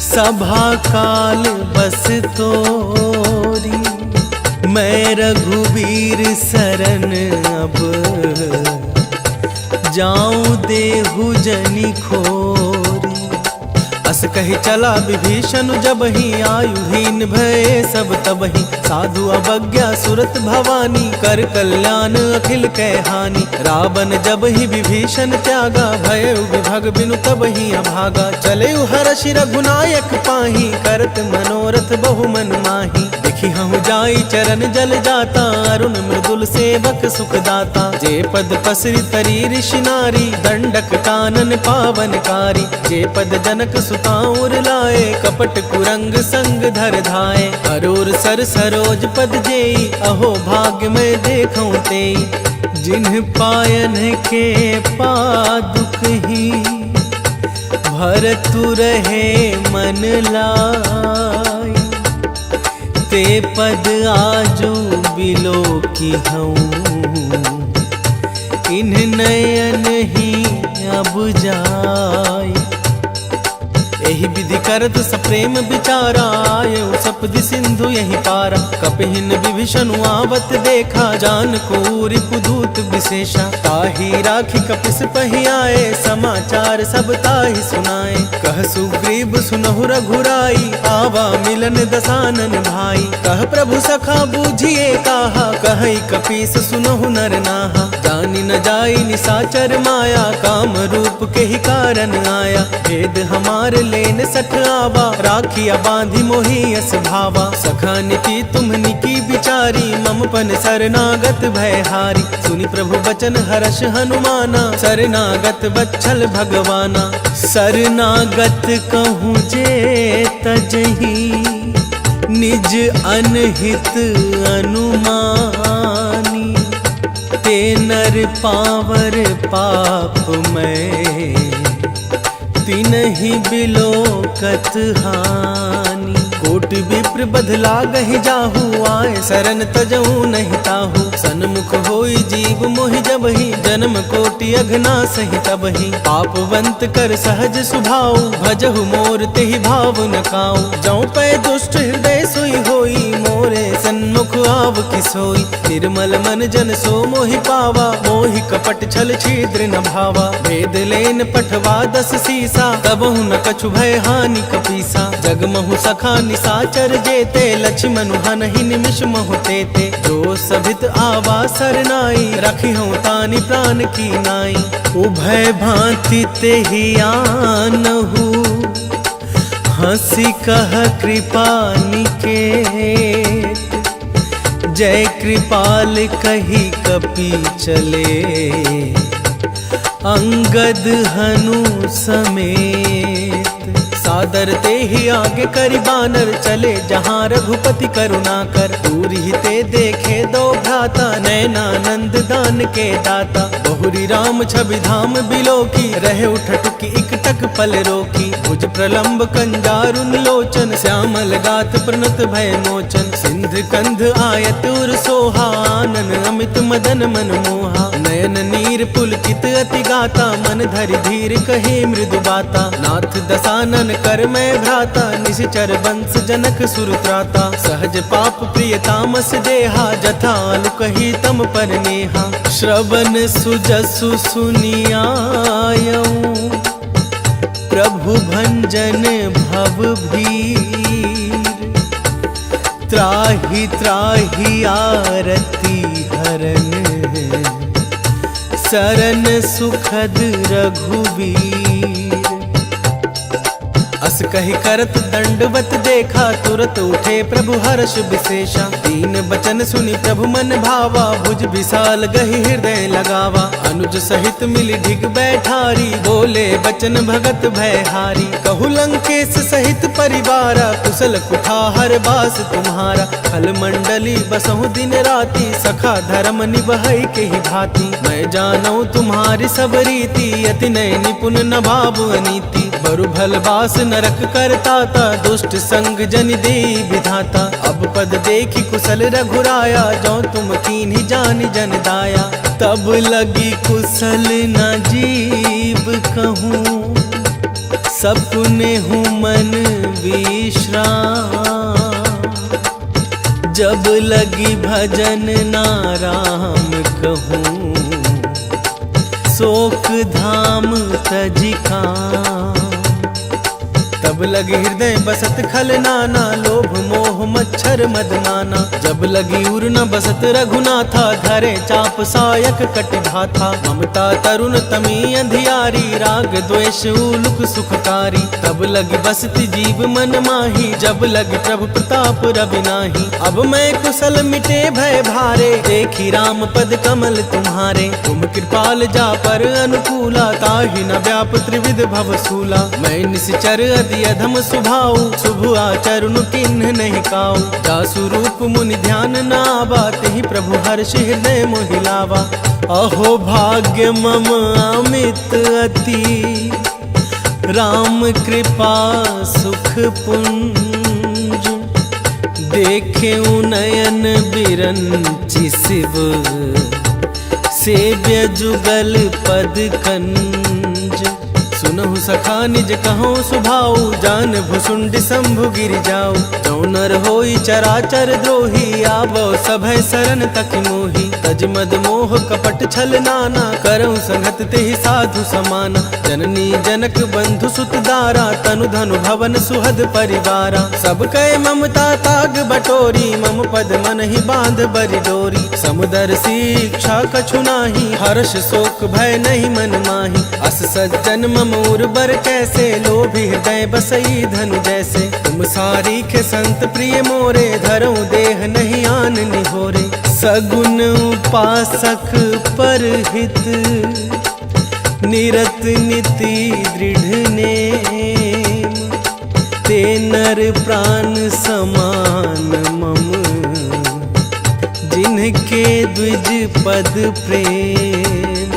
सभा काल बस तोरी। मैं रघुबीर शरण अब, जाऊं देहु जनि खोरी। अस कही चला विभीषण जब ही, आयुहीन भये सब तबहि। साधु अवज्ञा सुरत भवानी, कर कल्याण अखिल कै हानि। रावण जब ही विभीषण त्यागा, भय विभग बिनु तब ही अभागा। चले हर्षि रघुनायक पाही, करत मनोरथ बहु मन माही। देखी हूँ जाई चरण जल जाता, अरुण मृदुल सेवक सुखदाता। जे पद पसरी तरी ऋषि नारी, दंडक कानन पावनकारी। जे पद जनक सुताउर लाए, कपट कुरंग संग धर धाए। अरूर सर सरोज पद जेई, अहो भाग्य में देखूं तेई। जिन्ह पायन के पादुक ही, भरतु रहे मन लाई। ते पद आजू बिलो की हूँ, इन्ह नयन ही अब जाय। यही विधि करत सप्रेम विचारा, आयो सपदि सिंधु यही पारा। कपिहिन विभीषण आवत देखा, जान को रिपुदूत विशेषा। ताही राखी कपिस पहि आए, समाचार सब ताही सुनाए। कह सुग्रीव सुनहु रघुराई, आवा मिलन दसानन भाई। कह प्रभु सखा बूझिए काहा, कहई कपीस सुनहु नर नाहा। जानि न जाई निसाचर माया, काम रूप के ही कारण आया। भेद हमार लेन सख आवा, राखिया बांधी मोहि यस भावा। सखा नीति तुम्हनि की विचारी, मम पन शरणागत भयहारी। सुनि प्रभु बचन हर्ष हनुमाना, शरणागत बच्छल भगवाना। शरणागत कहूँ जे तजहि, निज अनहित अनुमानी। ते नर पावर पाप मैं, तिनहि बिलोकत हानि। कोट विप्र बधला गहि जाहू, आए शरण तजऊ नहीं ताहू। सन्मुख होई जीव मोहि जबहि, जन्म कोटि अघनासहि तबहि। पापवंत कर सहज सुभाऊ, भजहु मोर तेहि भाव न काऊ। जौ पै दुष्ट हृदय सोई होई, मोरे सन्मुख आव किसोई। निर्मल मन जन सो मोहि पावा, मोहि कपट छल छिद्र न भावा। भेद लेन पठवा दस सीसा, तबहु न कछु भय हानि कपीसा। जगमहु सखा निसाचर जेते, लक्ष्मण हनहि निमिष महु तेते। जो सभित आवा सरनाई, रखी हूँ तानि प्राण की नाई। उभय भांति तेहि आनहु, हंसी कह कृपा निकेत। जय कृपाल कही कपि चले, अंगद हनु समेत। सादर ते ही आगे करि बानर, चले जहाँ रघुपति करुणा कर। दूर ही ते देखे दो भ्राता, नैनानंद दान के दाता। बहुरी राम छवि धाम बिलोकी, रहे उठटुकी इकटक पल रोकी। भुज प्रलंब कंजारुन लोचन, श्यामल गात प्रणत भय मोचन। सिंध कंध आयत उर सोहा, आनन अमित मदन मन मोहा। नयन नीर पुलकित अति गाता, मन धरि धीर कहे मृदु बाता। नाथ दसानन कर मैं भ्राता, निशिचर वंश जनक सुरत्राता। सहज पाप प्रिय तामस देहा, जथालु कही तम पर नेहा। श्रवण सुजसु सुनियायऊं, प्रभु भंजन भव भीर। त्राहि त्राहि आरती हरन, शरण सुखद रघुवीर। अस कहि करत दंडवत देखा, तुरत उठे प्रभु हर्ष विशेषा। दीन बचन सुनि प्रभु मन भावा, भुज विशाल गहि हृदय लगावा। अनुज सहित मिल ढिग बैठारी, बोले बचन भगत भयहारी। कहु लंकेश सहित परिवारा, कुशल कुठार बास तुम्हारा। फल मंडली बसहु दिन राति, सखा धर्म निभई के ही भांति। मैं जानऊ तुम्हारी सब रीति, अति नय निपुण न भाव अनीति। बरु भलबास नरक करता ता, दुष्ट संग जन दे विधाता। अब पद देखी कुशल रघुराया, जो तुम कीन्ही जान जन दाया। तब लगी कुशल न जीव कहूँ, सपने हूँ मन विश्राम। जब लगी भजन नाराम कहूँ, शोक धाम तजिका। तब लगी हृदय बसत खल नाना, लोभ मोह मच्छर मदमाना। जब लगी उर न बसत रघुनाथा, धरे चाप सायक कटिभाथा। ममता तरुण तमी अंधियारी, राग द्वेष उलुक सुखकारी। तब लगी बसती जीव मन माही, जब लगी प्रभु प्रताप रवि नाही। अब मैं कुशल मिटे भय भारे, देखी राम पद कमल तुम्हारे। तुम कृपाल जा पर अनुकूला, ताहि न व्याप त्रिविध भवसूला। मैं निश्चर अति अधम सुभाऊ, शुभ आचरण किन्ह नहीं काऊ। जासु रूप मुनि ध्यान ना बाते ही, प्रभु हर्ष हृदय मोहिलावा। अहो भाग्य मम अमित अति, राम कृपा सुख पुंज। देखे नयन बिरंचि शिव, सेव्य जुगल पद कंज। सुनहु सखा निज कहूँ सुभाऊ, जान भुसुंड शंभु गिर जाऊ। जो नर होई चराचर द्रोही, आवो सभय शरण तक मोही। तज मद मोह कपट छल नाना, करऊँ संगत तेहि साधु समाना। जननी जनक बंधु सुत दारा, तनु धनु भवन सुहद परिवारा। सब कय ममता ताग बटोरी, मम पद मन ही बांध बरि डोरी। समुदर शिक्षा कछु नाही, हर्ष शोक भय नहीं मन माही। अस सज्जन मम उर्वर कैसे, लोभी हृदय बसई धनु जैसे। तुम सारी के संत प्रिय मोरे, धरऊं देह नहीं आन निहोरे। सगुन उपासक पर हित, निरत नीति दृढ़ नेम। ते नर प्राण समान मम, जिनके द्विज पद प्रेम।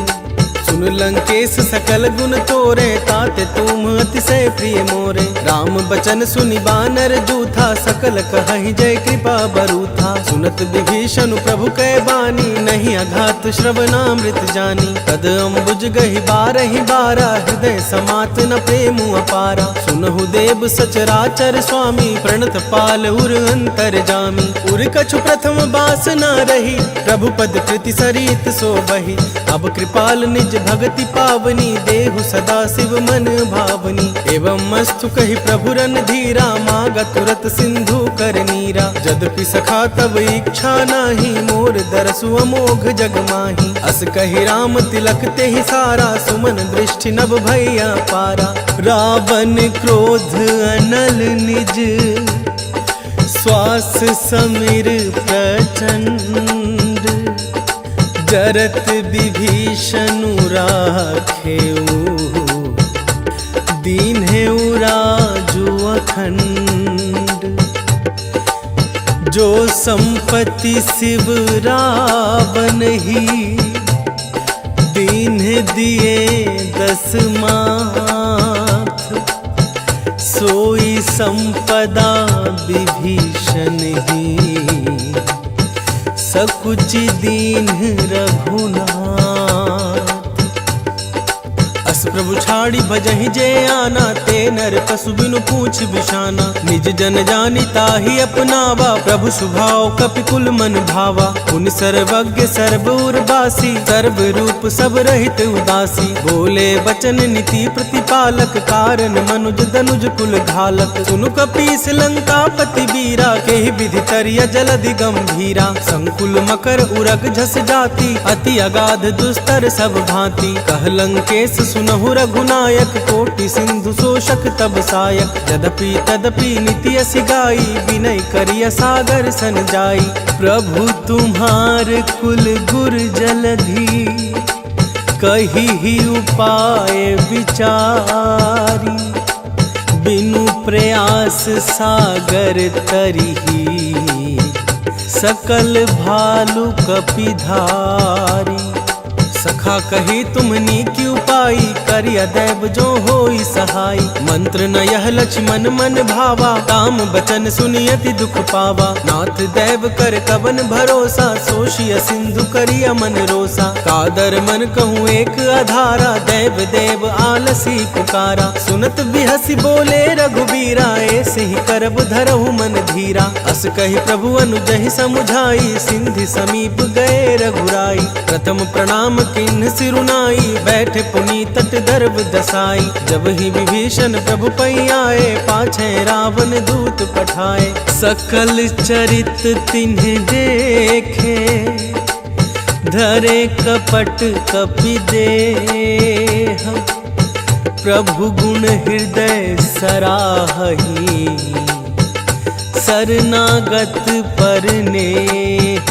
सुन लंकेश सकल गुण तोरे, ताते तुम अतिशय प्रिय मोरे। राम बचन सुनि बानर जूथा, सकल कहहि जय कृपा बरूथा। सुनत विभीषण प्रभु कै बानी, नहीं अघात श्रवणामृत जानी। तद अम्बुज गहि बारहि बारा, हृदय समात न प्रेम अपारा। सुनहु देव सचराचर स्वामी, प्रणत पाल उर अंतर जामी। उर कछु प्रथम बास न रही, प्रभु पद कृति सरित सो बही। अब कृपाल निज भगति पावनी, देहु सदा शिव मन भावनी। एवं मस्तु कहि प्रभु रन धीरा, मागा तुरत सिंधु कर नीरा। जदपि सखा तब इच्छा नाही, मोर दरसु अमोघ जग माही। अस कहि राम तिलक तेहि सारा, सुमन दृष्टि नभ भैया पारा। रावण क्रोध अनल निज, श्वास समीर प्रचंड। जरत विभीषण राखेऊ, दीन्हेऊ राजु अखंड। जो संपत्ति शिव रावण ही, दीन्ह दिए 10 माथ। सोई संपदा विभीषण ही, सकुच दीन्ह रघुनाथ। अस प्रभु छाड़ी भजहि जे आना, ते नर पशु बिनु पूछ बिशाना। निज जन जानी ताहि अपनावा, प्रभु स्वभाव कपिकुल मन भावा। पुनि सर्वज्ञ सर्व उर्वासी, सर्व रूप सब रहित उदासी। बोले वचन नीति प्रतिपालक, कारण मनुज दनुज कुल घालक। सुनु कपीस लंकापति वीरा, केहि विधि तरिय जलधि गंभीरा। संकुल मकर उरग झस जाति, अति अगाध दुस्तर सब भांति। कह लंकेश सुनहु रघुनायक, कोटि सिंधु शोषक तब सायक। यद्यपि तदपि नीति असि गाई, विनय करिय सागर सन जाई। प्रभु तुम्हार कुल गुर जलधि, कही ही उपाय विचारी। बिनु प्रयास सागर तरिही, सकल भालु कपिधारी। सखा कहा कही तुमनी की उपाय, करिया दैव जो होई सहाय। मंत्र न यह लक्ष्मण मन भावा, काम बचन सुनियति दुख पावा। नाथ दैव कर कवन भरोसा, सोशिय सिंधु करिया मन रोसा। कादर मन कहूँ एक आधारा, दैव देव आलसी पुकारा। सुनत बिहसी बोले रघुबीरा, ऐसे ही करब धरहु मन धीरा। अस कही प्रभु अनुजहि समुझाई, सिंधि समीप गए रघुराई। प्रथम प्रणाम किन्ह सिरुनाई, बैठे पुनी तट दर्व दसाई। जब ही विभीषण प्रभु पै आए, पाछे रावण दूत पठाए। सकल चरित तिन्ह देखे, धरे कपट कपि देह। प्रभु गुण हृदय सराहहि, शरणागत परनेह।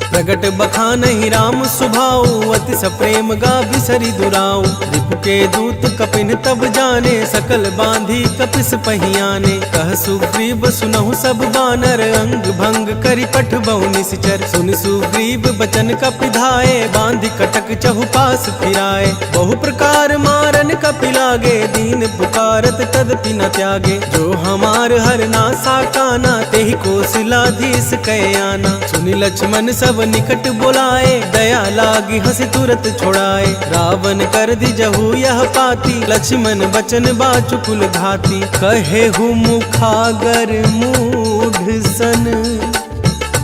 प्रगट बखानहि राम सुभाऊ, अति सप्रेम गा बिसरि दुराऊ। रिपु के दूत कपिन तब जाने, सकल बांधी कपिस पहियाने। कह सुग्रीव सुनहु सब बानर, अंग भंग करि पठबहु निश्चर। सुन सुग्रीव बचन कपि धाये, बांधि कटक चहुपास फिराए। बहु प्रकार मारन कपि लागे, दीन पुकारत तदपि न त्यागे। जो हमार हरना साकाना, तेहि कौशलाधीश कय आना। सुनि लक्ष्मण सब निकट बुलाए, दया लागी हंसी तुरत छुड़ाए। रावण कर दिजहु यह पाती, लक्ष्मण बचन बाचुकुल घाती। कहेहु मुखागर मूढ़ सन,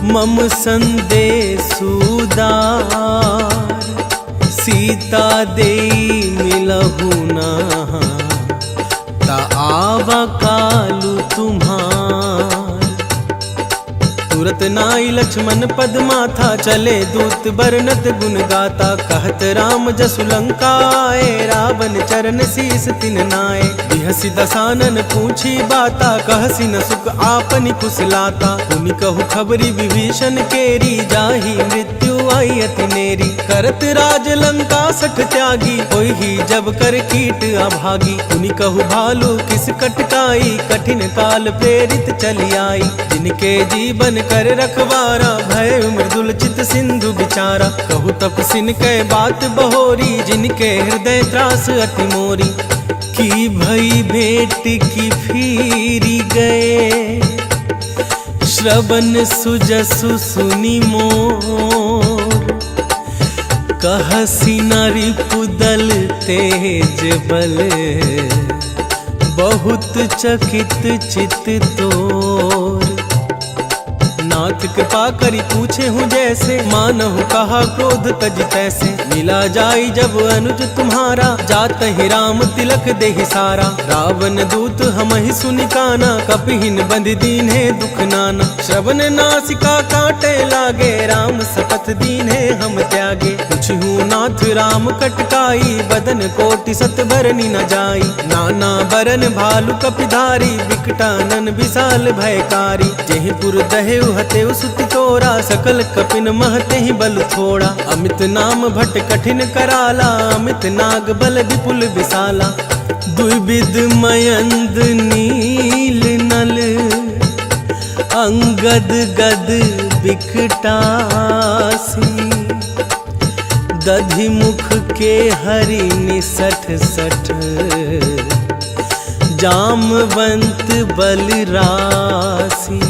मम संदेशु उदार। सीता देई मिलहु नाहि, ता आवा कालु तुम्हार। तुरत नाई लक्ष्मण पद माथा, चले दूत बरनत गुण गाता। कहत राम जसु लंका आए, रावण चरण शीस तिन नाए। बिहसी दसानन पूछी बाता, कहसी न सुख आपनि कुशलाता। पुनि कहु खबरी विभीषण केरी, जाहि मृत्यु आई अति नेरी। करत राज लंका सठ त्यागी, होई जब कर कीट अभागी। पुनि कहु भालू किस कटकाई, कठिन काल प्रेरित चली आई। जिनके जीवन कर रखवारा, भय मृदुल चित सिंधु बिचारा। कहु तपसिन कै बात बहोरी, जिनके हृदय त्रास अति मोरी। की भई भेंट की फिरी गए, श्रवण सुजसु सुनि मोर। कहसी नारी पुदल तेज बल, बहुत चकित चित तोर। नाथ कृपा करी पूछे हूँ जैसे, मानहु कहा क्रोध तज तैसे। मिला जाई जब अनुज तुम्हारा, जात ही राम तिलक देहि सारा। रावण दूत हमहि सुनि काना, कपिहिन बंध दीन्हे दुख नाना। श्रवण नासिका काटे लागे, राम सपथ दीन्हे हम त्यागे। पूछहु नाथ राम कटकाई, बदन कोटि सत बरनि न जाई। नाना बरन भालु कपिधारी, विकटानन विशाल भयकारी। जेहि पुर दहेउ हतेउ सुति तोरा, सकल कपिन महते ही बल थोड़ा। अमित नाम भट कठिन कराला, अमित नाग बल विपुल विशाला। द्विविध मयंद नील नल, अंगद गद बिकटासी। दधि मुख के हरि निसठ सठ, जामवंत बलरासी।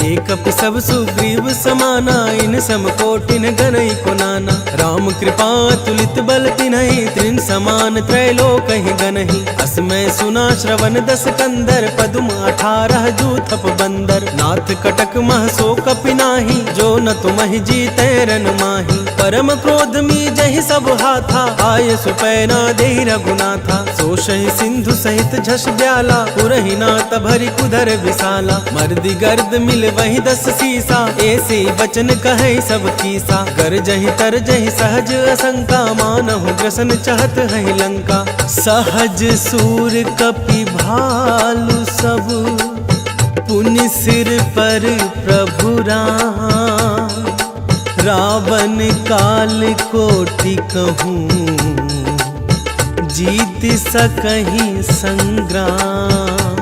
एक सब सुग्रीव समाना, इन सम कोटिन गनई को नाना। राम कृपा तुलित बल तिन्हि, त्रिन समान त्रैलोक ही गनहि। असमय सुना श्रवण दस कंदर, पदुम 18 जूथप बंदर। नाथ कटक मह सो कपि नाही, जो न तुमहि जीतै रन माही। परम क्रोध मी जहि सब हाथा, आय सुपैना देहि रघुनाथा। सोषहि सिंधु सहित झस ब्याला, पुरहि नाथ भरि कुधर विशाला। मर्दि गर्द मिल वही 10 सीसा, ऐसे वचन कहे सब कीसा। गरजहि तरजहि सहज असंका, मानहु ग्रसन चाहत है लंका। सहज सूर कपि भालु सब, पुनि सिर पर प्रभु राम। रावण काल कोटि कहूँ, जीत सकहि संग्राम।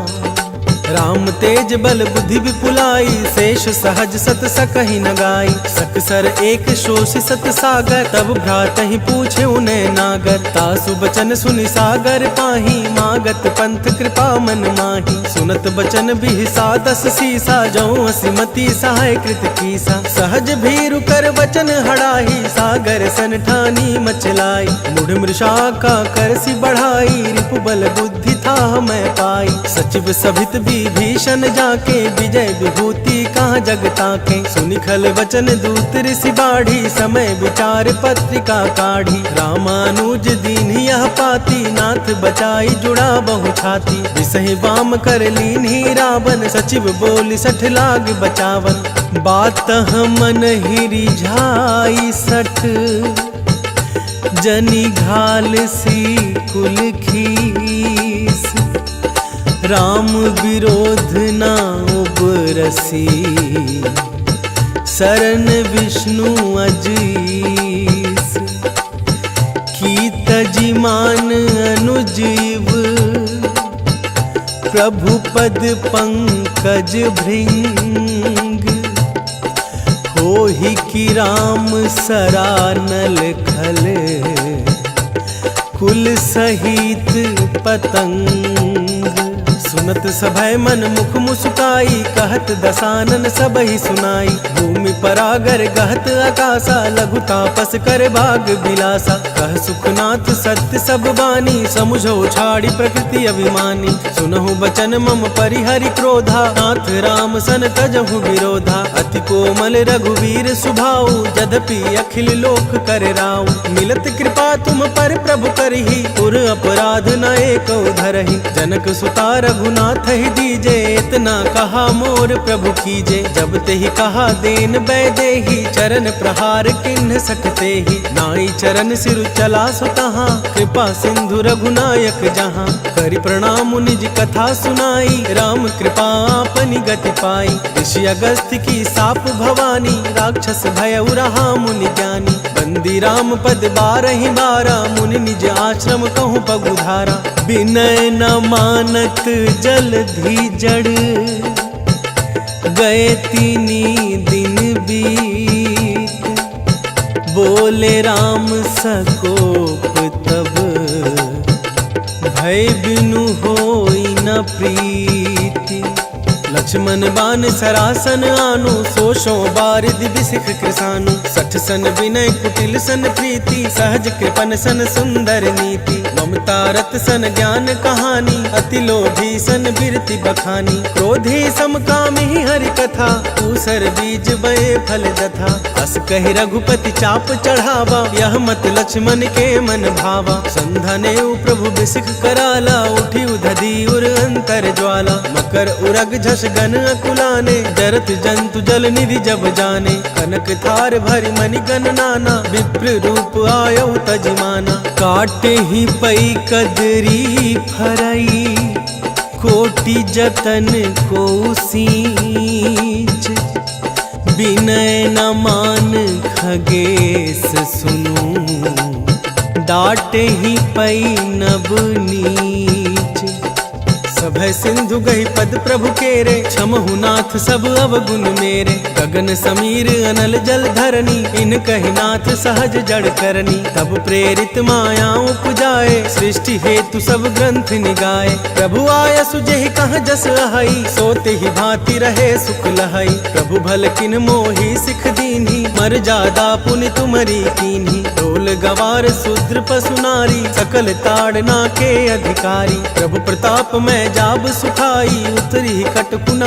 राम तेज बल बुद्धि विपुलाई, शेष सहज सत सकहि न गाई। सकसर एक शोषि सत सागर, तब भ्रातहि पूछे उन्हें नागर। तासु बचन सुनि सागर पाही, मागत पंथ कृपा मन माही। सुनत बचन बिहसा दस सीसा, जौं असिमति सहाय कृत कीसा। सहज भीरु कर वचन हड़ाही, सागर सन ठानी मचलाई। मुढ़ मृषा का करसि बढ़ाई, रिपु बल बुद्धि था मैं पाई। सचिव सभित विभीषण जाके, विजय विभूति कहाँ जग ताके। सुनि खल वचन दूत ऋषि बाढ़ी, समय विचार पत्रिका काढ़ी। रामानुज दीन यह पाती, नाथ बचाई जुड़ा बहु छाती। विसहि वाम कर लीन्ही रावण, सचिव बोली सठ लाग बचावन। बात मन ही रिझाई सठ, जनि घाल सी कुल खीस। राम विरोध ना उबरसी, शरण विष्णु अजीस। की तजिमान अनुजीव, प्रभु पद पंकज भृंग। होहि की राम सरानल खल, कुल सहित पतंग। सुनत सभय मन मुख मुस्काई, कहत दसानन सबहि सुनाई। भूमि परागर गहत आकाशा, लघु तापस कर भाग बिलासा। कह सुखनाथ सत्य सब बानी, समुझो छाड़ी प्रकृति अभिमानी। सुनहु बचन मम परिहरि क्रोधा, नाथ राम सन तजहु विरोधा। अति कोमल रघुवीर सुभाऊ, यद्यपि अखिल लोक कर राऊ। मिलत कृपा तुम पर प्रभु करही, पुर अपराध न एको धरहि। जनक सुता रघुनाथ ही दीजे, इतना कहा मोर प्रभु कीजे। जब ते ही कहा देन बैदेही, चरण प्रहार किन्ह सकते ही। नाई चरण सिर चला सुतहा, कृपा सिंधु रघुनायक जहाँ। करि प्रणाम निज कथा सुनाई, राम कृपा आपनि गति पाई। ऋषि अगस्त्य की साप भवानी, राक्षस भय रहा मुनि ज्ञानी। बंदी राम पद बारहि बारा, मुनि निज आश्रम कहूँ पगुधारा। विनय न मानत जलधि जड़, गए तीनी दिन बीत। बोले राम सकोप तब, भय बिनु होई न प्रीति। लक्ष्मण बान सरासन आनु, सोशो बारिद बिसिख कृसानु। सठ सन विनय कुटिल सन प्रीति, सहज कृपन सन सुंदर नीति। ममता रत सन ज्ञान कहानी, अति लोभी सन बिरति बखानी। क्रोधी समकामी हरि कथा, ऊसर बीज बये फल जथा। अस कहि रघुपति चाप चढ़ावा, यह मत लक्ष्मण के मन भावा। संधने प्रभु बिसिख कराला, उठी उधधी उर अंतर ज्वाला। मकर उरग झस गन अकुलाने, जरत जंतु जल निधि जब जाने। कनक थार भरि मनि गन नाना, विप्र रूप आयो तजमाना। काटे ही पई कदरी फरई, कोटि जतन को सींच। विनय न मान खगेश सुनु, डाटे ही पई नभ नीच। सभय सिंधु गहि पद प्रभु केरे, क्षमहु नाथ सब अवगुण मेरे। गगन समीर अनल जल धरनी, इन कहि नाथ सहज जड़ करनी। तब प्रेरित माया उपजाए, सृष्टि हेतु सब ग्रंथ निगाए। प्रभु आय सुजेहि कहाँ जस अहई, सोते ही भांति रहे सुख लहई। प्रभु भल किन मोहि सिख दीन्ही, मर जादा पुनि तुमरी कीन्ही। ढोल गवार शूद्र पशु नारी, सकल ताड़ना के अधिकारी। प्रभु प्रताप में जाब सुखाई, उतरी कटकु न